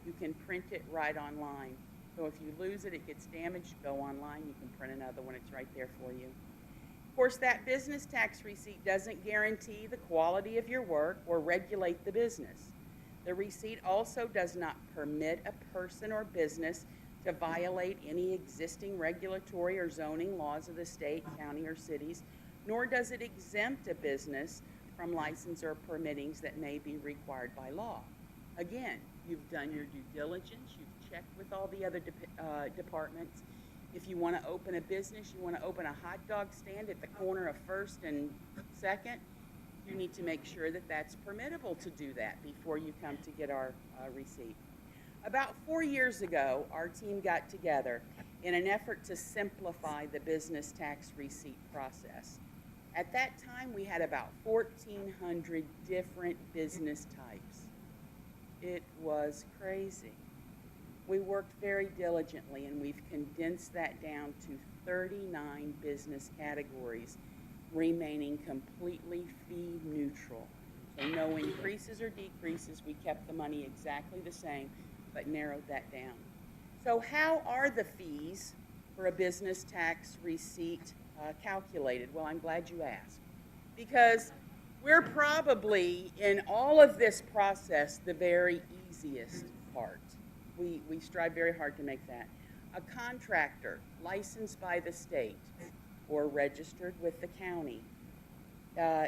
I: You can print it right online. So if you lose it, it gets damaged, go online, you can print another one, it's right there for you. Of course, that business tax receipt doesn't guarantee the quality of your work or regulate the business. The receipt also does not permit a person or business to violate any existing regulatory or zoning laws of the state, county, or cities, nor does it exempt a business from license or permittings that may be required by law. Again, you've done your due diligence, you've checked with all the other departments. If you want to open a business, you want to open a hot dog stand at the corner of 1st and 2nd, you need to make sure that that's permittable to do that before you come to get our receipt. About 4 years ago, our team got together in an effort to simplify the business tax receipt process. At that time, we had about 1,400 different business types. It was crazy. We worked very diligently, and we've condensed that down to 39 business categories, remaining completely fee neutral. So no increases or decreases. We kept the money exactly the same, but narrowed that down. So how are the fees for a business tax receipt calculated? Well, I'm glad you asked, because we're probably, in all of this process, the very easiest part. We strive very hard to make that. A contractor licensed by the state or registered with the county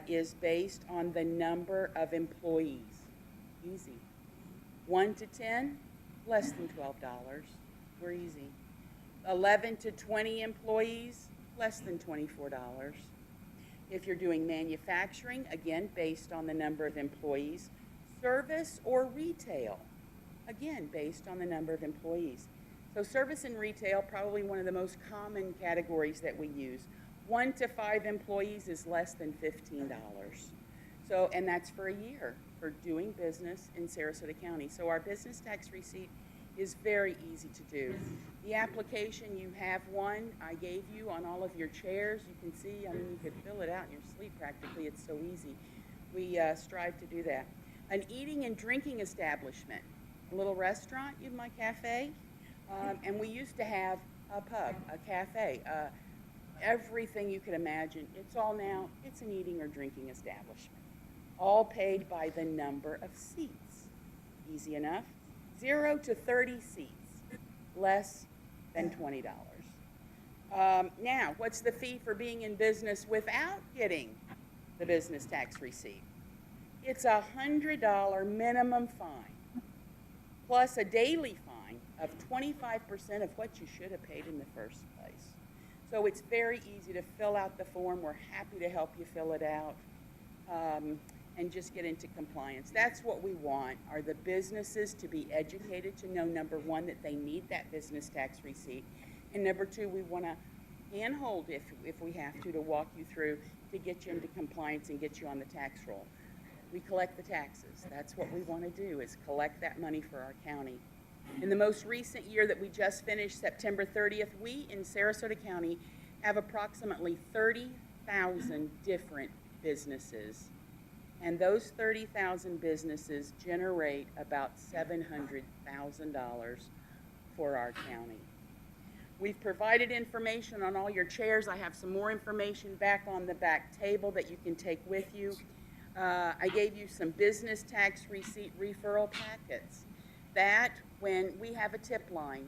I: is based on the number of employees. Easy. 1 to 10, less than $12. We're easy. 11 to 20 employees, less than $24. If you're doing manufacturing, again, based on the number of employees. Service or retail, again, based on the number of employees. So service and retail, probably one of the most common categories that we use. 1 to 5 employees is less than $15. So, and that's for a year for doing business in Sarasota County. So our business tax receipt is very easy to do. The application, you have one I gave you on all of your chairs. You can see, I mean, you could fill it out in your sleep practically. It's so easy. We strive to do that. An eating and drinking establishment, a little restaurant, my cafe, and we used to have a pub, a cafe, everything you could imagine. It's all now, it's an eating or drinking establishment, all paid by the number of seats. Easy enough. 0 to 30 seats, less than $20. Now, what's the fee for being in business without getting the business tax receipt? It's a $100 minimum fine, plus a daily fine of 25% of what you should have paid in the first place. So it's very easy to fill out the form. We're happy to help you fill it out. And just get into compliance. That's what we want, are the businesses to be educated to know, number one, that they need that business tax receipt, and number two, we want to handhold if we have to walk you through to get you into compliance and get you on the tax roll. We collect the taxes. That's what we want to do, is collect that money for our county. In the most recent year that we just finished, September 30th, we in Sarasota County have approximately 30,000 different businesses. And those 30,000 businesses generate about $700,000 for our county. We've provided information on all your chairs. I have some more information back on the back table that you can take with you. I gave you some business tax receipt referral packets. That, when we have a tip line,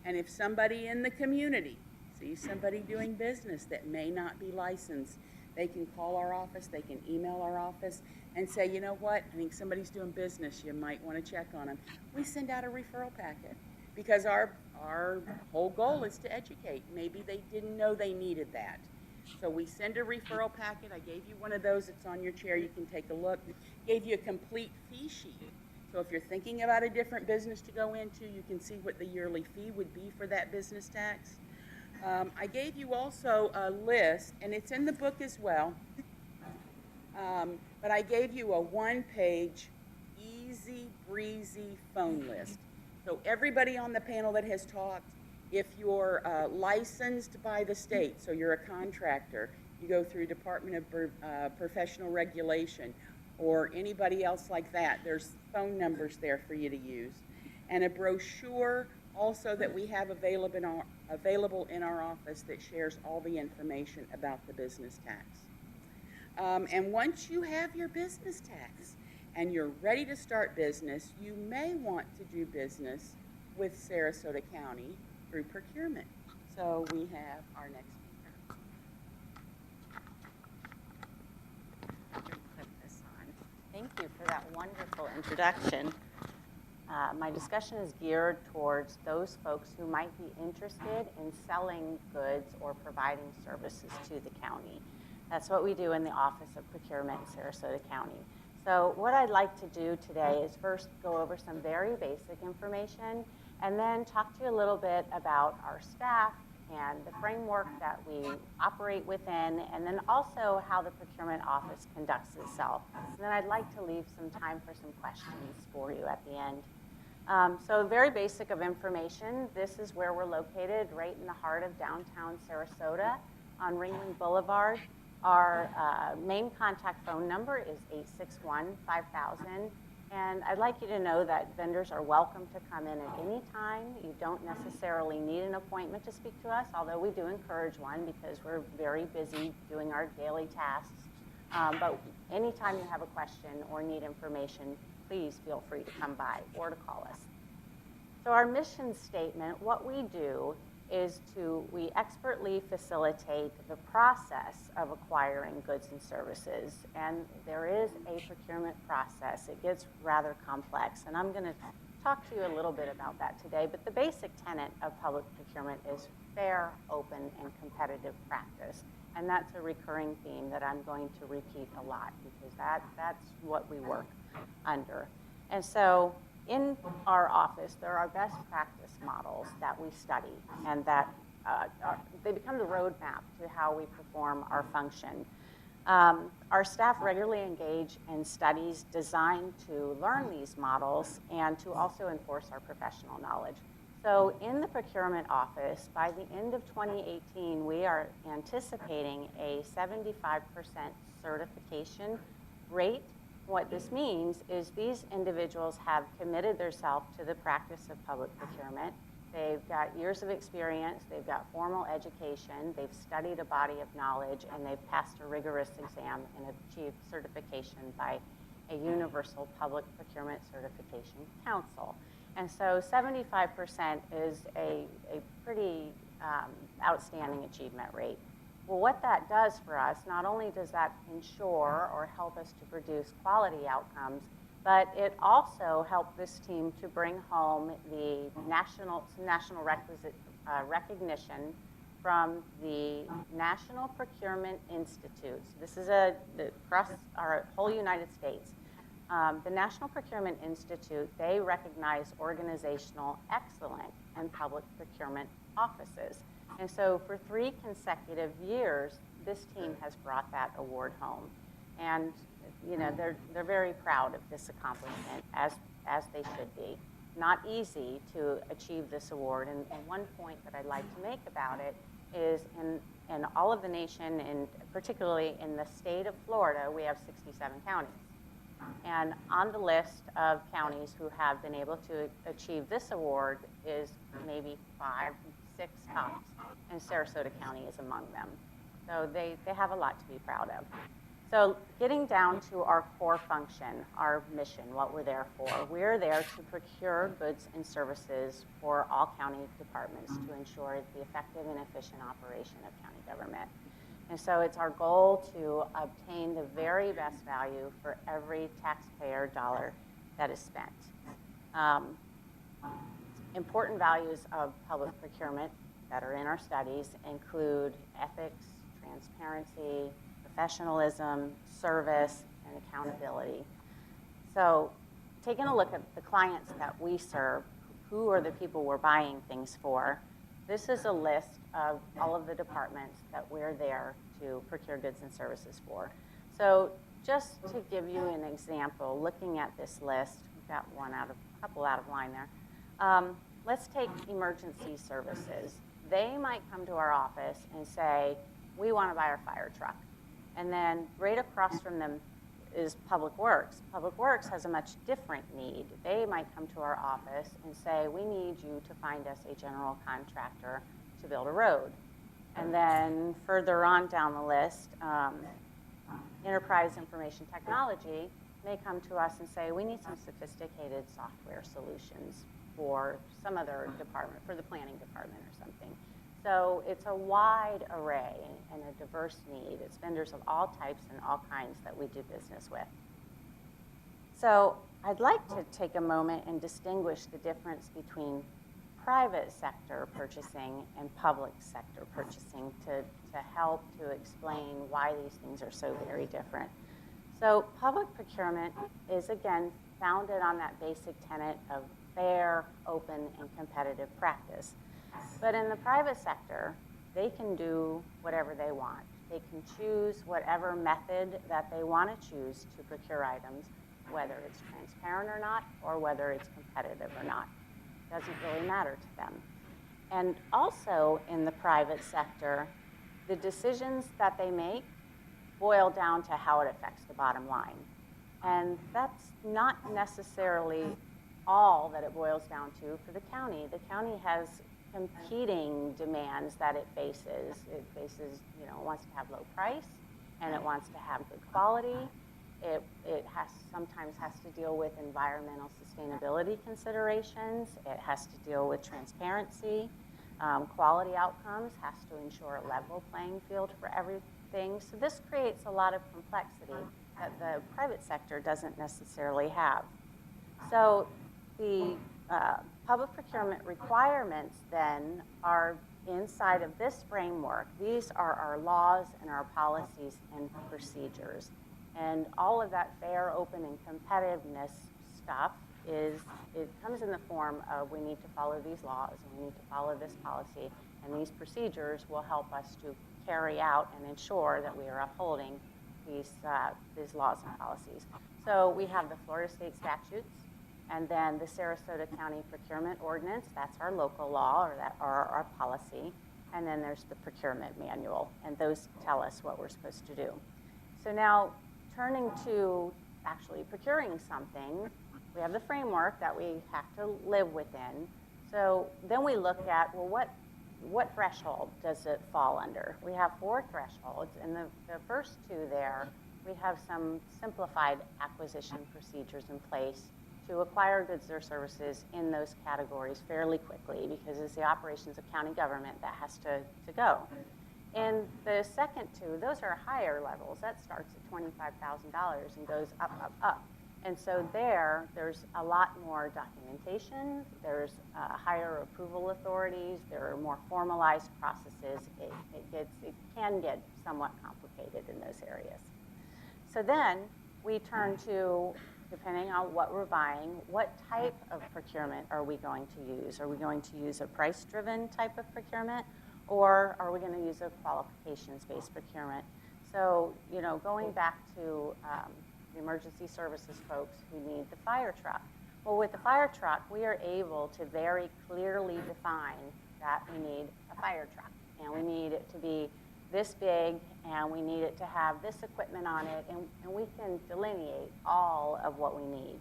I: and if somebody in the community sees somebody doing business that may not be licensed, they can call our office, they can email our office and say, you know what, I think somebody's doing business, you might want to check on them. We send out a referral packet because our our whole goal is to educate. Maybe they didn't know they needed that. So we send a referral packet. I gave you one of those. It's on your chair. You can take a look. Gave you a complete fee sheet. So if you're thinking about a different business to go into, you can see what the yearly fee would be for that business tax. I gave you also a list, and it's in the book as well. But I gave you a one-page, easy breezy phone list. So everybody on the panel that has talked, if you're licensed by the state, so you're a contractor, you go through Department of Professional Regulation, or anybody else like that, there's phone numbers there for you to use. And a brochure also that we have available in our office that shares all the information about the business tax. And once you have your business tax and you're ready to start business, you may want to do business with Sarasota County through procurement. So we have our next speaker.
J: Put this on. Thank you for that wonderful introduction. My discussion is geared towards those folks who might be interested in selling goods or providing services to the county. That's what we do in the Office of Procurement in Sarasota County. So what I'd like to do today is first go over some very basic information and then talk to you a little bit about our staff and the framework that we operate within, and then also how the procurement office conducts itself. And then I'd like to leave some time for some questions for you at the end. So very basic of information. This is where we're located, right in the heart of downtown Sarasota on Ringling Boulevard. Our main contact phone number is 861-5000. And I'd like you to know that vendors are welcome to come in at any time. You don't necessarily need an appointment to speak to us, although we do encourage one because we're very busy doing our daily tasks. But anytime you have a question or need information, please feel free to come by or to call us. So our mission statement, what we do is we expertly facilitate the process of acquiring goods and services. And there is a procurement process. It gets rather complex. And I'm going to talk to you a little bit about that today. But the basic tenet of public procurement is fair, open, and competitive practice. And that's a recurring theme that I'm going to repeat a lot because that's what we work under. And so in our office, there are best practice models that we study, and that they become the roadmap to how we perform our function. Our staff regularly engage in studies designed to learn these models and to also enforce our professional knowledge. So in the procurement office, by the end of 2018, we are anticipating a 75% certification rate. What this means is these individuals have committed themselves to the practice of public procurement. They've got years of experience, they've got formal education, they've studied a body of knowledge, and they've passed a rigorous exam and achieved certification by a Universal Public Procurement Certification Council. And so 75% is a pretty outstanding achievement rate. Well, what that does for us, not only does that ensure or help us to produce quality outcomes, but it also helped this team to bring home the national recognition from the National Procurement Institute. So this is across our whole United States. The National Procurement Institute, they recognize organizational excellence in public procurement offices. And so for 3 consecutive years, this team has brought that award home. And you know, they're very proud of this accomplishment, as they should be. Not easy to achieve this award. And one point that I'd like to make about it is in all of the nation, and particularly in the state of Florida, we have 67 counties. And on the list of counties who have been able to achieve this award is maybe 5, 6 tops, and Sarasota County is among them. So they have a lot to be proud of. So getting down to our core function, our mission, what we're there for. We're there to procure goods and services for all county departments to ensure the effective and efficient operation of county government. And so it's our goal to obtain the very best value for every taxpayer dollar that is spent. Important values of public procurement that are in our studies include ethics, transparency, professionalism, service, and accountability. So taking a look at the clients that we serve, who are the people we're buying things for, this is a list of all of the departments that we're there to procure goods and services for. So just to give you an example, looking at this list, we've got a couple out of line there. Let's take emergency services. They might come to our office and say, we want to buy our fire truck. And then right across from them is Public Works. Public Works has a much different need. They might come to our office and say, we need you to find us a general contractor to build a road. And then further on down the list, Enterprise Information Technology may come to us and say, we need some sophisticated software solutions for some other department, for the planning department or something. So it's a wide array and a diverse need. It's vendors of all types and all kinds that we do business with. So I'd like to take a moment and distinguish the difference between private sector purchasing and public sector purchasing to help to explain why these things are so very different. So public procurement is, again, founded on that basic tenet of fair, open, and competitive practice. But in the private sector, they can do whatever they want. They can choose whatever method that they want to choose to procure items, whether it's transparent or not, or whether it's competitive or not. Doesn't really matter to them. And also in the private sector, the decisions that they make boil down to how it affects the bottom line. And that's not necessarily all that it boils down to for the county. The county has competing demands that it faces. It faces, it wants to have low price, and it wants to have good quality. It sometimes has to deal with environmental sustainability considerations. It has to deal with transparency. Quality outcomes, has to ensure a level playing field for everything. So this creates a lot of complexity that the private sector doesn't necessarily have. So the public procurement requirements then are inside of this framework. These are our laws and our policies and procedures. And all of that fair, open, and competitiveness stuff it comes in the form of we need to follow these laws and we need to follow this policy, and these procedures will help us to carry out and ensure that we are upholding these laws and policies. So we have the Florida State statutes, and then the Sarasota County Procurement Ordinance, that's our local law or our policy, and then there's the procurement manual, and those tell us what we're supposed to do. So now turning to actually procuring something, we have the framework that we have to live within. So then we look at, well, what threshold does it fall under? We have 4 thresholds, and the first 2 there, we have some simplified acquisition procedures in place to acquire goods or services in those categories fairly quickly, because it's the operations of county government that has to go. And the second 2, those are higher levels. That starts at $25,000 and goes up, up, up. And so there's a lot more documentation, there's higher approval authorities, there are more formalized processes. It can get somewhat complicated in those areas. So then we turn to, depending on what we're buying, what type of procurement are we going to use? Are we going to use a price-driven type of procurement, or are we going to use a qualifications-based procurement? So, going back to the emergency services folks who need the fire truck. Well, with the fire truck, we are able to very clearly define that we need a fire truck, and we need it to be this big, and we need it to have this equipment on it, and we can delineate all of what we need.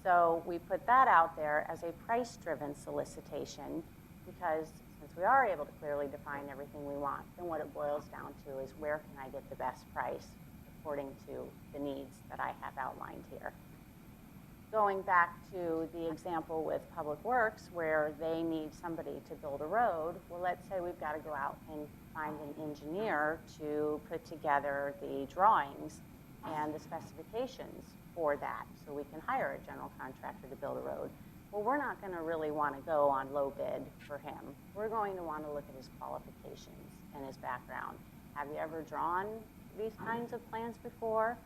J: So we put that out there as a price-driven solicitation, because since we are able to clearly define everything we want, then what it boils down to is where can I get the best price according to the needs that I have outlined here. Going back to the example with Public Works, where they need somebody to build a road, well, let's say we've got to go out and find an engineer to put together the drawings and the specifications for that, so we can hire a general contractor to build a road. well, we're not going to really want to go on low bid for him. We're going to want to look at his qualifications and his background. Have you ever drawn these kinds of plans before?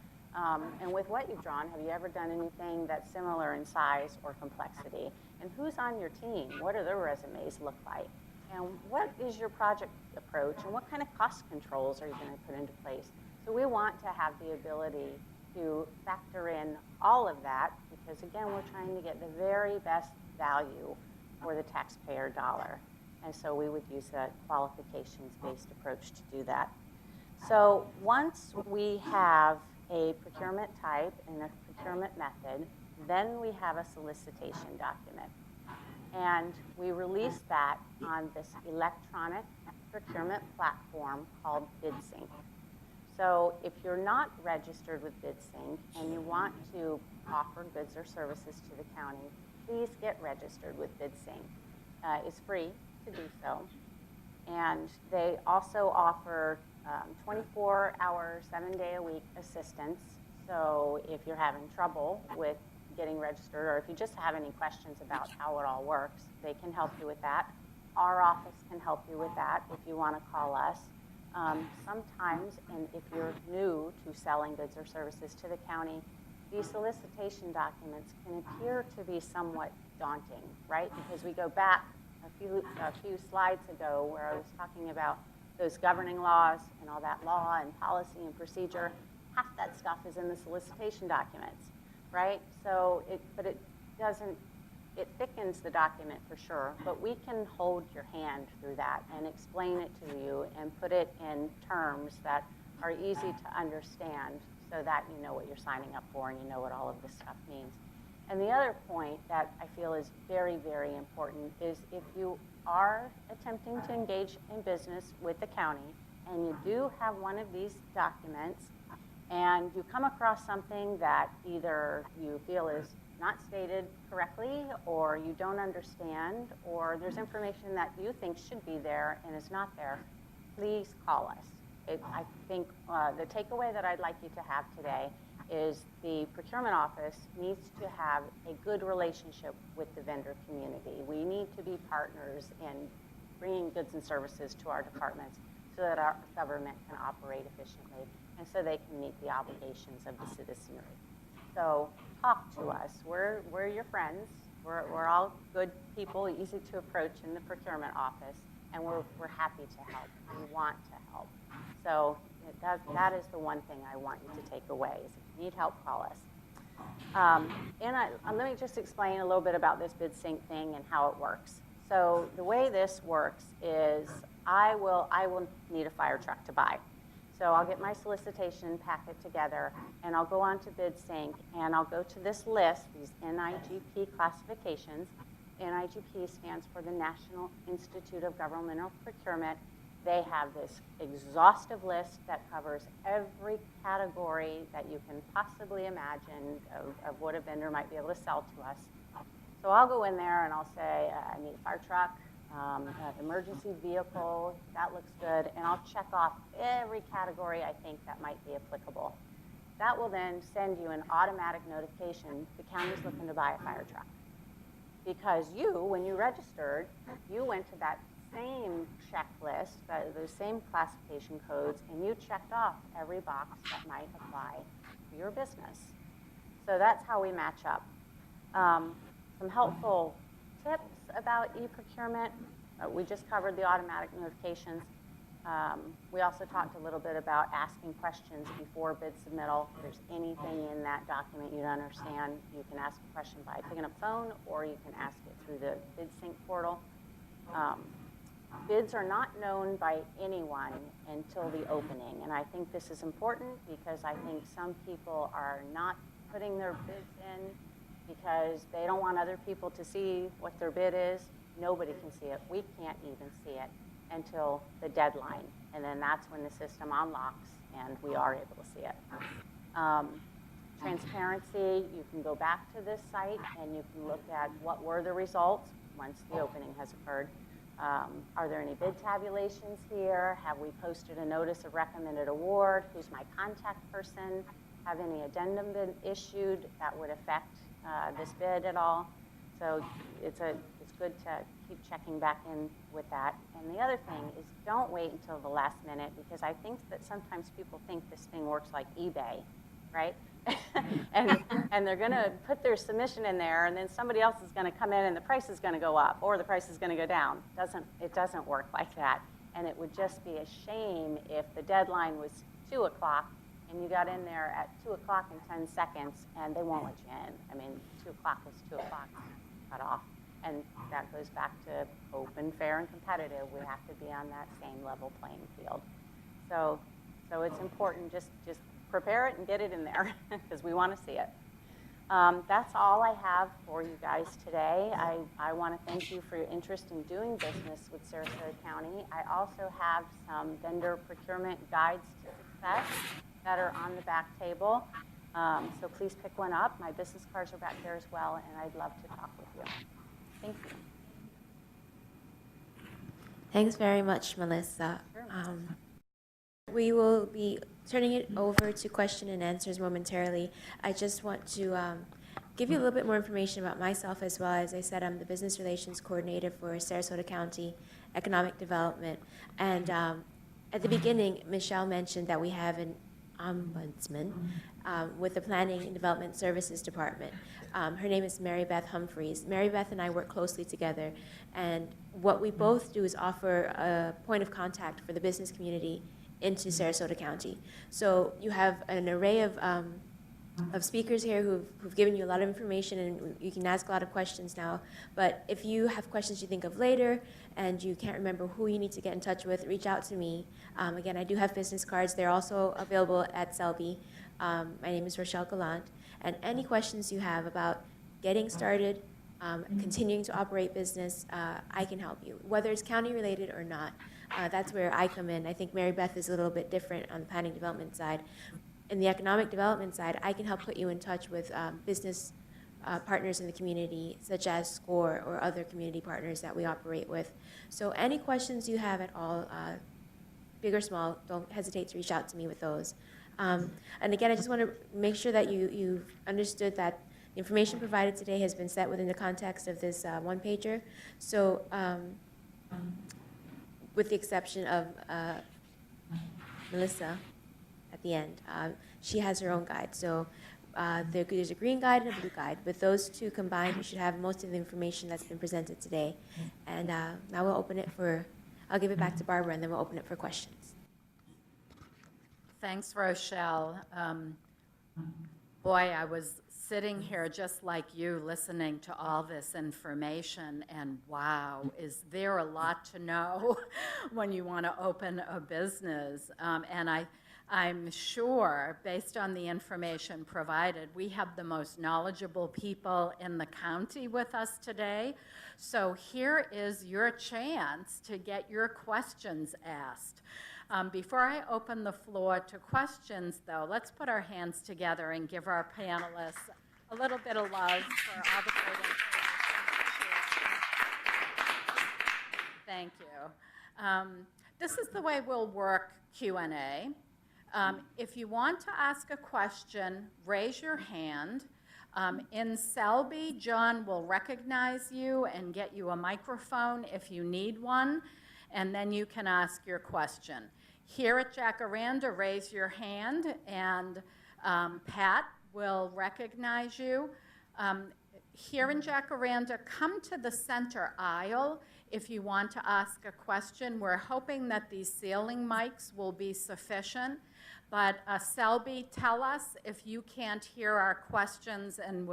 J: And with what you've drawn, have you ever done anything that's similar in size or complexity? And who's on your team? What do their resumes look like? And what is your project approach? And what kind of cost controls are you going to put into place? So we want to have the ability to factor in all of that because, again, we're trying to get the very best value for the taxpayer dollar. And so we would use a qualifications-based approach to do that. So once we have a procurement type and a procurement method, then we have a solicitation document. And we release that on this electronic procurement platform called BidSync. So if you're not registered with BidSync and you want to offer goods or services to the county, please get registered with BidSync. It's free to do so. And they also offer 24-hour, 7-day-a-week assistance. So if you're having trouble with getting registered, or if you just have any questions about how it all works, they can help you with that. Our office can help you with that if you want to call us. Sometimes, and if you're new to selling goods or services to the county, these solicitation documents can appear to be somewhat daunting, right? Because we go back a few slides ago where I was talking about those governing laws and all that law and policy and procedure. Half that stuff is in the solicitation documents, right? So it thickens the document for sure, but we can hold your hand through that and explain it to you and put it in terms that are easy to understand so that you know what you're signing up for and you know what all of this stuff means. And the other point that I feel is very, very important is if you are attempting to engage in business with the county and you do have one of these documents and you come across something that either you feel is not stated correctly or you don't understand or there's information that you think should be there and is not there, please call us. I think the takeaway that I'd like you to have today is the procurement office needs to have a good relationship with the vendor community. We need to be partners in bringing goods and services to our departments so that our government can operate efficiently and so they can meet the obligations of the citizenry. So talk to us. We're your friends. We're all good people, easy to approach in the procurement office, and we're happy to help. We want to help. So that is the one thing I want you to take away is if you need help, call us. Let me just explain a little bit about this BidSync thing and how it works. So the way this works is I will need a fire truck to buy. So I'll get my solicitation packet together and I'll go on to BidSync and I'll go to this list, these NIGP classifications. NIGP stands for the National Institute of Governmental Procurement. They have this exhaustive list that covers every category that you can possibly imagine of what a vendor might be able to sell to us. So I'll go in there and I'll say, I need a fire truck, emergency vehicle, that looks good, and I'll check off every category I think that might be applicable. That will then send you an automatic notification, the county's looking to buy a fire truck. Because you, when you registered, you went to that same checklist, those same classification codes, and you checked off every box that might apply to your business. So that's how we match up. Some helpful tips about e-procurement. We just covered the automatic notifications. We also talked a little bit about asking questions before bid submittal. If there's anything in that document you don't understand, you can ask a question by picking up the phone or you can ask it through the BidSync portal. Bids are not known by anyone until the opening, and I think this is important because I think some people are not putting their bids in because they don't want other people to see what their bid is. Nobody can see it. We can't even see it until the deadline, and then that's when the system unlocks and we are able to see it. Transparency, you can go back to this site and you can look at what were the results once the opening has occurred. Are there any bid tabulations here? Have we posted a notice of recommended award? Who's my contact person? Have any addendum been issued that would affect this bid at all? So it's good to keep checking back in with that. And the other thing is don't wait until the last minute, because I think that sometimes people think this thing works like eBay, right? and they're going to put their submission in there, and then somebody else is going to come in and the price is going to go up or the price is going to go down. It doesn't work like that. And it would just be a shame if the deadline was 2 o'clock and you got in there at 2 o'clock and 10 seconds and they won't let you in. I mean, 2 o'clock is 2 o'clock, cut off. And that goes back to open, fair, and competitive. We have to be on that same level playing field. So it's important, just prepare it and get it in there because we want to see it. That's all I have for you guys today. I want to thank you for your interest in doing business with Sarasota County. I also have some vendor procurement guides to success that are on the back table. So please pick one up. My business cards are back there as well, and I'd love to talk with you. Thank you.
C: Thanks very much, Melissa.
J: Sure.
C: We will be turning it over to question and answers momentarily. I just want to give you a little bit more information about myself as well. As I said, I'm the Business Relations Coordinator for Sarasota County Economic Development. And at the beginning, Michelle mentioned that we have an ombudsman with the Planning and Development Services Department. Her name is Mary Beth Humphreys. Mary Beth and I work closely together, and what we both do is offer a point of contact for the business community into Sarasota County. So you have an array of speakers here who've given you a lot of information, and you can ask a lot of questions now. But if you have questions you think of later and you can't remember who you need to get in touch with, reach out to me. Again, I do have business cards. They're also available at Selby. My name is Rochelle Gallant. And any questions you have about getting started, continuing to operate business, I can help you, whether it's county related or not. That's where I come in. I think Mary Beth is a little bit different on the planning development side. In the economic development side, I can help put you in touch with business partners in the community, such as SCORE or other community partners that we operate with. So any questions you have at all, big or small, don't hesitate to reach out to me with those. And again, I just want to make sure that you've understood that the information provided today has been set within the context of this one-pager. So with the exception of Melissa at the end, she has her own guide. So there's a green guide and a blue guide. With those two combined, you should have most of the information that's been presented today. And now we'll open it I'll give it back to Barbara, and then we'll open it for questions.
A: Thanks, Rochelle. Boy, I was sitting here just like you, listening to all this information, and wow, is there a lot to know when you want to open a business. And I'm sure, based on the information provided, we have the most knowledgeable people in the county with us today. So here is your chance to get your questions asked. Before I open the floor to questions, though, let's put our hands together and give our panelists a little bit of love for all the great information. Thank you. This is the way we'll work Q&A. If you want to ask a question, raise your hand. In Selby, John will recognize you and get you a microphone if you need one, and then you can ask your question. Here at Jacaranda, raise your hand, and Pat will recognize you. Here in Jacaranda, come to the center aisle if you want to ask a question. We're hoping that these ceiling mics will be sufficient. But Selby, tell us if you can't hear our questions, and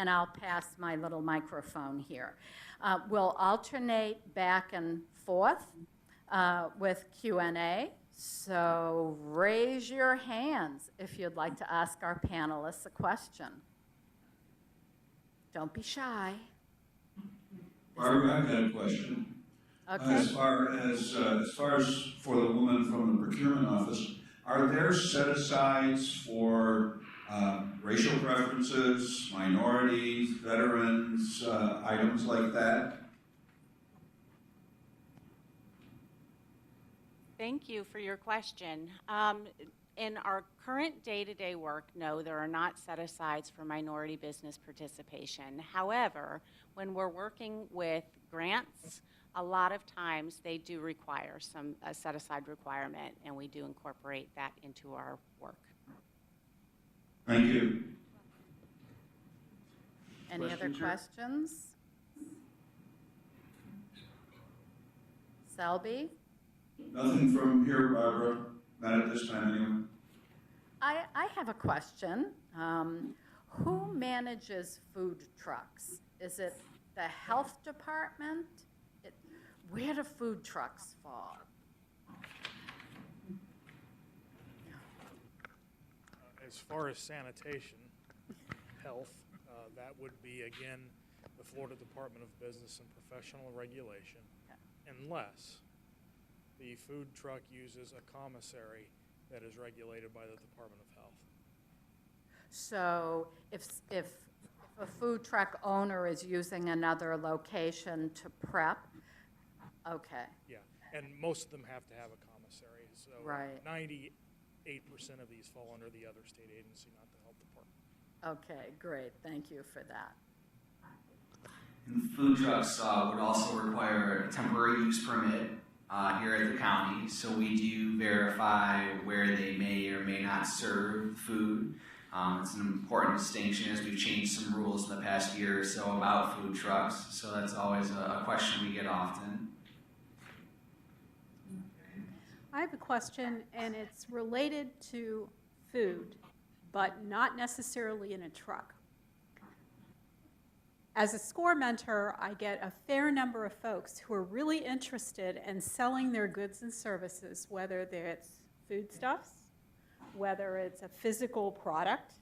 A: I'll pass my little microphone here. We'll alternate back and forth with Q&A. So raise your hands if you'd like to ask our panelists a question. Don't be shy.
K: Barbara, I've got a question.
A: Okay.
K: As far as for the woman from the procurement office, are there set-asides for racial preferences, minorities, veterans, items like that?
J: Thank you for your question. In our current day-to-day work, no, there are not set-asides for minority business participation. However, when we're working with grants, a lot of times they do require a set-aside requirement, and we do incorporate that into our work.
K: Thank you.
A: Any other
K: Questions, sir?
A: questions? Selby?
K: Nothing from here, Barbara, not at this time anyway.
A: I have a question. Who manages food trucks? Is it the health department? Where do food trucks fall?
H: As far as sanitation, health, that would be, again, the Florida Department of Business and Professional Regulation, unless the food truck uses a commissary that is regulated by the Department of Health.
A: So if a food truck owner is using another location to prep, okay,
H: Yeah, and most of them have to have a commissary, so
A: Right.
H: 98% of these fall under the other state agency, not the health department.
A: okay, great, thank you for that.
E: And food trucks would also require a temporary use permit here at the county, so we do verify where they may or may not serve food. It's an important distinction as we've changed some rules in the past year or so about food trucks, so that's always a question we get often.
L: I have a question, and it's related to food, but not necessarily in a truck. As a SCORE mentor, I get a fair number of folks who are really interested in selling their goods and services, whether it's foodstuffs, whether it's a physical product,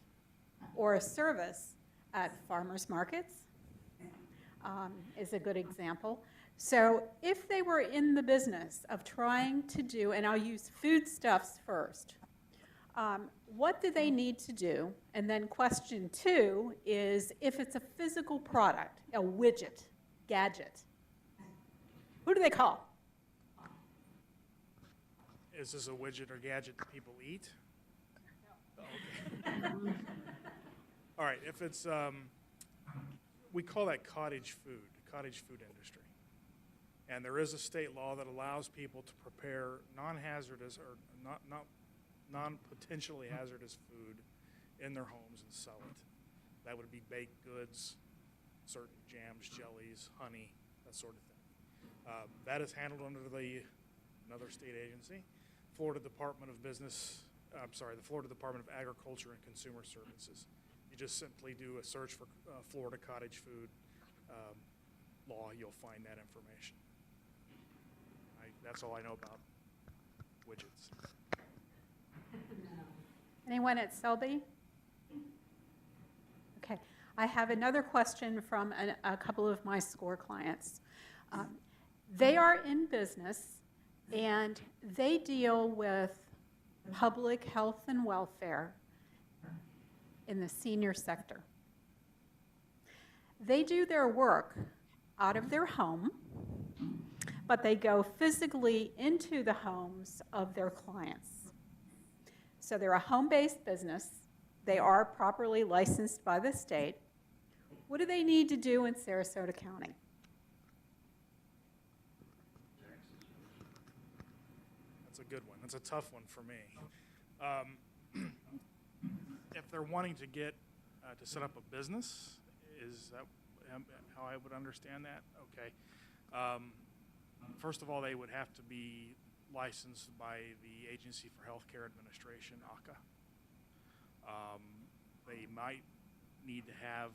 L: or a service at farmers markets, is a good example. So if they were in the business of trying to do, and I'll use foodstuffs first, what do they need to do? And then question 2 is, if it's a physical product, a widget, gadget, who do they call?
H: Is this a widget or gadget that people eat? No. Okay. All right, if it's, we call that cottage food industry. And there is a state law that allows people to prepare non-hazardous or non-potentially hazardous food in their homes and sell it. That would be baked goods, certain jams, jellies, honey, that sort of thing. That is handled under another state agency, the Florida Department of Agriculture and Consumer Services. You just simply do a search for Florida cottage food law, you'll find that information. That's all I know about widgets.
L: Anyone at Selby? Okay. I have another question from a couple of my SCORE clients. They are in business, and they deal with public health and welfare in the senior sector. They do their work out of their home, but they go physically into the homes of their clients. So they're a home-based business. They are properly licensed by the state. What do they need to do in Sarasota County?
H: That's a good one. That's a tough one for me. If they're wanting to get to set up a business, is that how I would understand that? Okay. First of all, they would have to be licensed by the Agency for Healthcare Administration, AHCA. They might need to have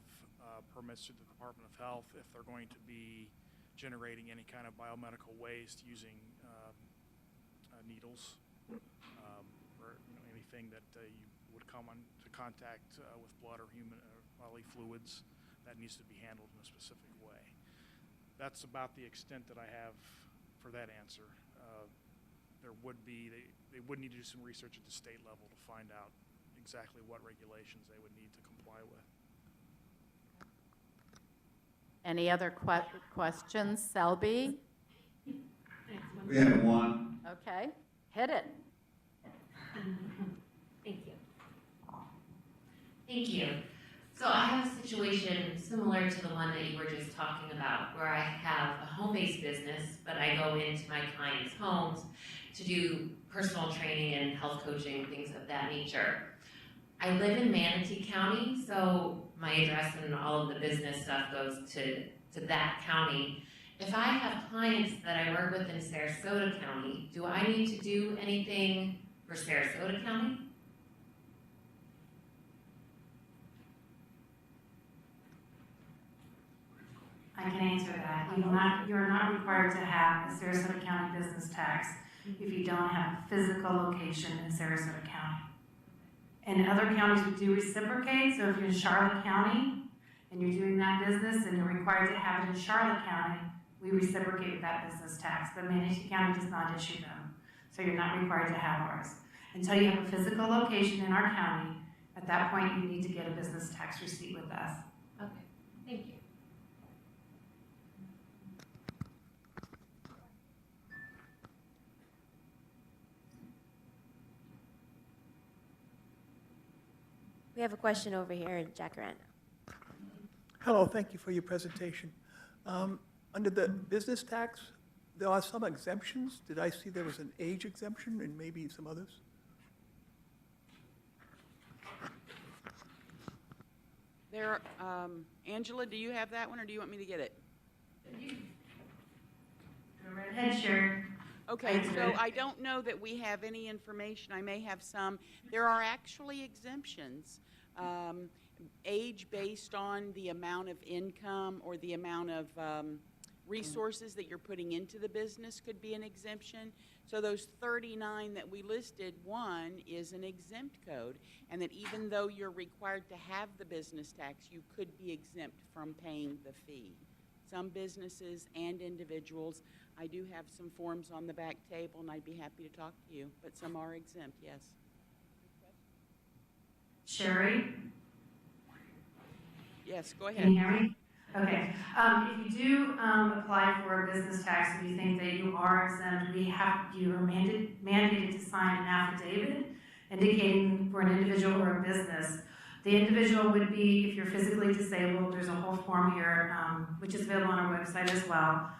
H: permits through the Department of Health if they're going to be generating any kind of biomedical waste using needles or anything that you would come into contact with blood or human bodily fluids. That needs to be handled in a specific way. That's about the extent that I have for that answer. They would need to do some research at the state level to find out exactly what regulations they would need to comply with.
A: Any other questions? Selby?
K: We have one.
A: Okay, hit it.
M: Thank you. So I have a situation similar to the one that you were just talking about, where I have a home-based business, but I go into my clients' homes to do personal training and health coaching, things of that nature. I live in Manatee County, so my address and all of the business stuff goes to that county. If I have clients that I work with in Sarasota County, do I need to do anything for Sarasota County?
N: I can answer that. You are not required to have a Sarasota County business tax if you don't have a physical location in Sarasota County. In other counties, we do reciprocate, so if you're in Charlotte County and you're doing that business and you're required to have it in Charlotte County, we reciprocate with that business tax, but Manatee County does not issue them, so you're not required to have ours. Until you have a physical location in our county, at that point, you need to get a business tax receipt with us.
M: Okay, thank you.
C: We have a question over here in Jacaranda.
O: Hello, thank you for your presentation. Under the business tax, there are some exemptions. Did I see there was an age exemption and maybe some others?
I: There, Angela, do you have that one, or do you want me to get it?
N: Go right ahead, Sherry.
I: Okay, so I don't know that we have any information. I may have some. There are actually exemptions. Age based on the amount of income or the amount of resources that you're putting into the business could be an exemption. So those 39 that we listed, one is an exempt code, and that even though you're required to have the business tax, you could be exempt from paying the fee. Some businesses and individuals, I do have some forms on the back table, and I'd be happy to talk to you, but some are exempt, yes.
N: Sherry?
I: Yes, go ahead.
N: Can you hear me? Okay. If you do apply for a business tax and you think that you are exempt, you are mandated to sign an affidavit indicating for an individual or a business. The individual would be, if you're physically disabled, there's a whole form here, which is available on our website as well.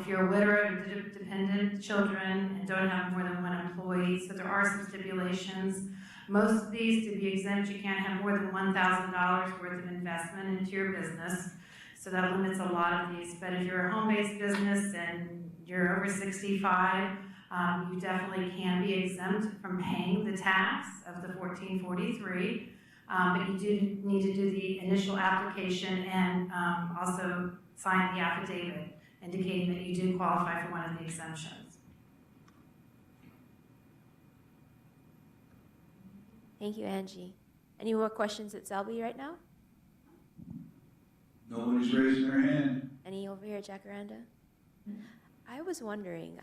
N: If you're illiterate or dependent children and don't have more than one employee, so there are some stipulations. Most of these, to be exempt, you can't have more than $1,000 worth of investment into your business. So that limits a lot of these. But if you're a home-based business and you're over 65, you definitely can be exempt from paying the tax of the $1443. But you do need to do the initial application and also sign the affidavit indicating that you do qualify for one of the exemptions.
C: Thank you, Angie. Any more questions at Selby right now?
K: Nobody's raising their hand.
C: Any over here at Jacaranda? I was wondering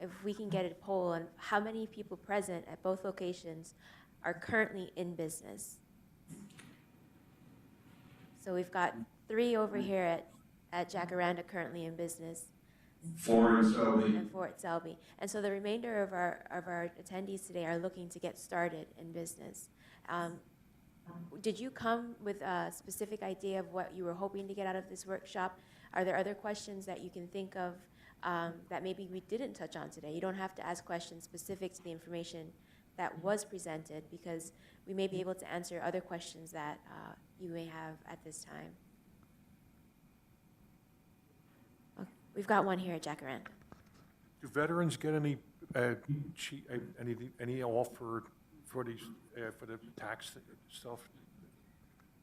C: if we can get a poll on how many people present at both locations are currently in business. So we've got 3 over here at Jacaranda currently in business.
K: 4 in Selby.
C: And 4 at Selby. And so the remainder of our attendees today are looking to get started in business. Did you come with a specific idea of what you were hoping to get out of this workshop? Are there other questions that you can think of that maybe we didn't touch on today? You don't have to ask questions specific to the information that was presented, because we may be able to answer other questions that you may have at this time. Okay. We've got one here at Jacaranda.
P: Do veterans get any offer for these for the tax stuff?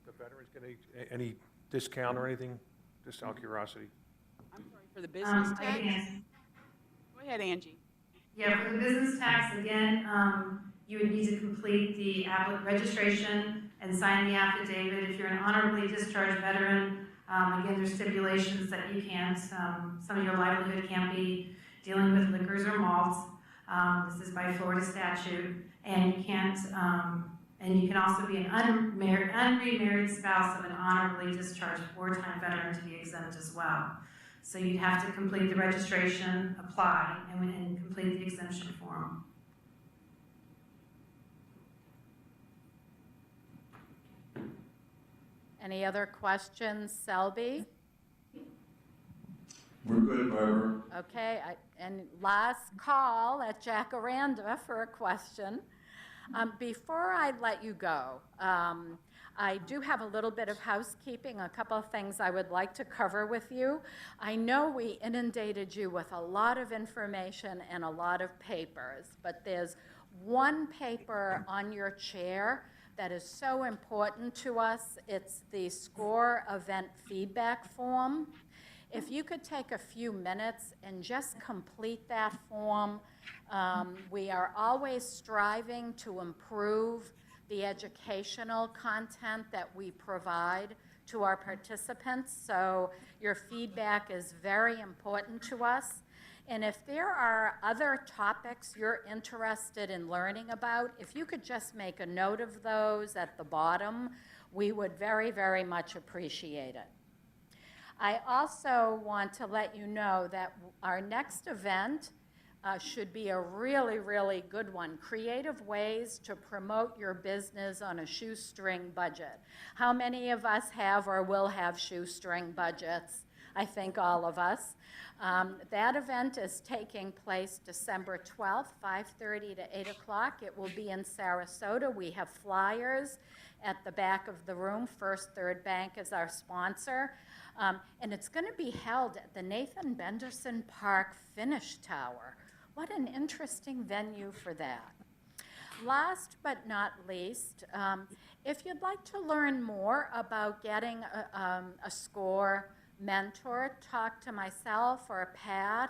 P: The veterans get any discount or anything? Just out of curiosity.
I: I'm sorry, for the business tax? Go ahead, Angie.
N: Yeah, for the business tax, again, you would need to complete the registration and sign the affidavit. If you're an honorably discharged veteran, again, there's stipulations that you can't, some of your livelihood can't be dealing with liquors or malts. This is by Florida statute. And you can't, and you can also be an unremarried spouse of an honorably discharged wartime veteran to be exempt as well. So you'd have to complete the registration, apply, and complete the exemption form.
A: Any other questions, Selby?
K: We're good, Barbara.
A: Okay, and last call at Jacaranda for a question. Before I let you go, I do have a little bit of housekeeping, a couple of things I would like to cover with you. I know we inundated you with a lot of information and a lot of papers, but there's one paper on your chair that is so important to us. It's the SCORE event feedback form. If you could take a few minutes and just complete that form, we are always striving to improve the educational content that we provide to our participants, so your feedback is very important to us. And if there are other topics you're interested in learning about, if you could just make a note of those at the bottom, we would very, very much appreciate it. I also want to let you know that our next event should be a really, really good one. Creative ways to promote your business on a shoestring budget. How many of us have or will have shoestring budgets? I think all of us. That event is taking place December 12th, 5:30 to 8 o'clock. It will be in Sarasota. We have flyers at the back of the room. First Third Bank is our sponsor. And it's going to be held at the Nathan Benderson Park Finish Tower. What an interesting venue for that. Last but not least, if you'd like to learn more about getting a SCORE mentor, talk to myself or Pat,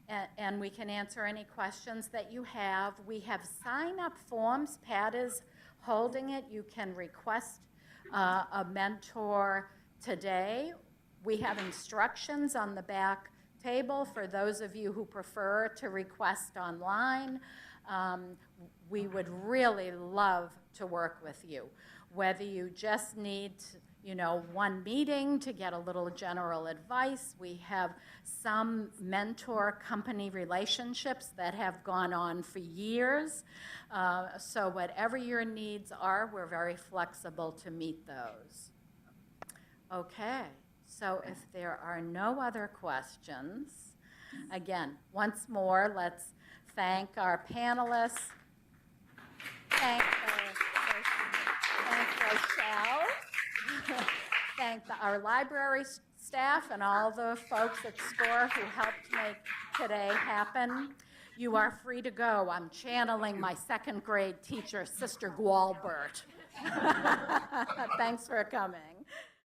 A: and we can answer any questions that you have. We have sign-up forms. Pat is holding it. You can request a mentor today. We have instructions on the back table for those of you who prefer to request online. We would really love to work with you. Whether you just need, one meeting to get a little general advice. We have some mentor company relationships that have gone on for years. So whatever your needs are, we're very flexible to meet those. Okay, so if there are no other questions, again, once more, let's thank our panelists. Thank Rochelle. Thank our library staff and all the folks at SCORE who helped make today happen. You are free to go. I'm channeling my second grade teacher, Sister Gualbert. Thanks for coming.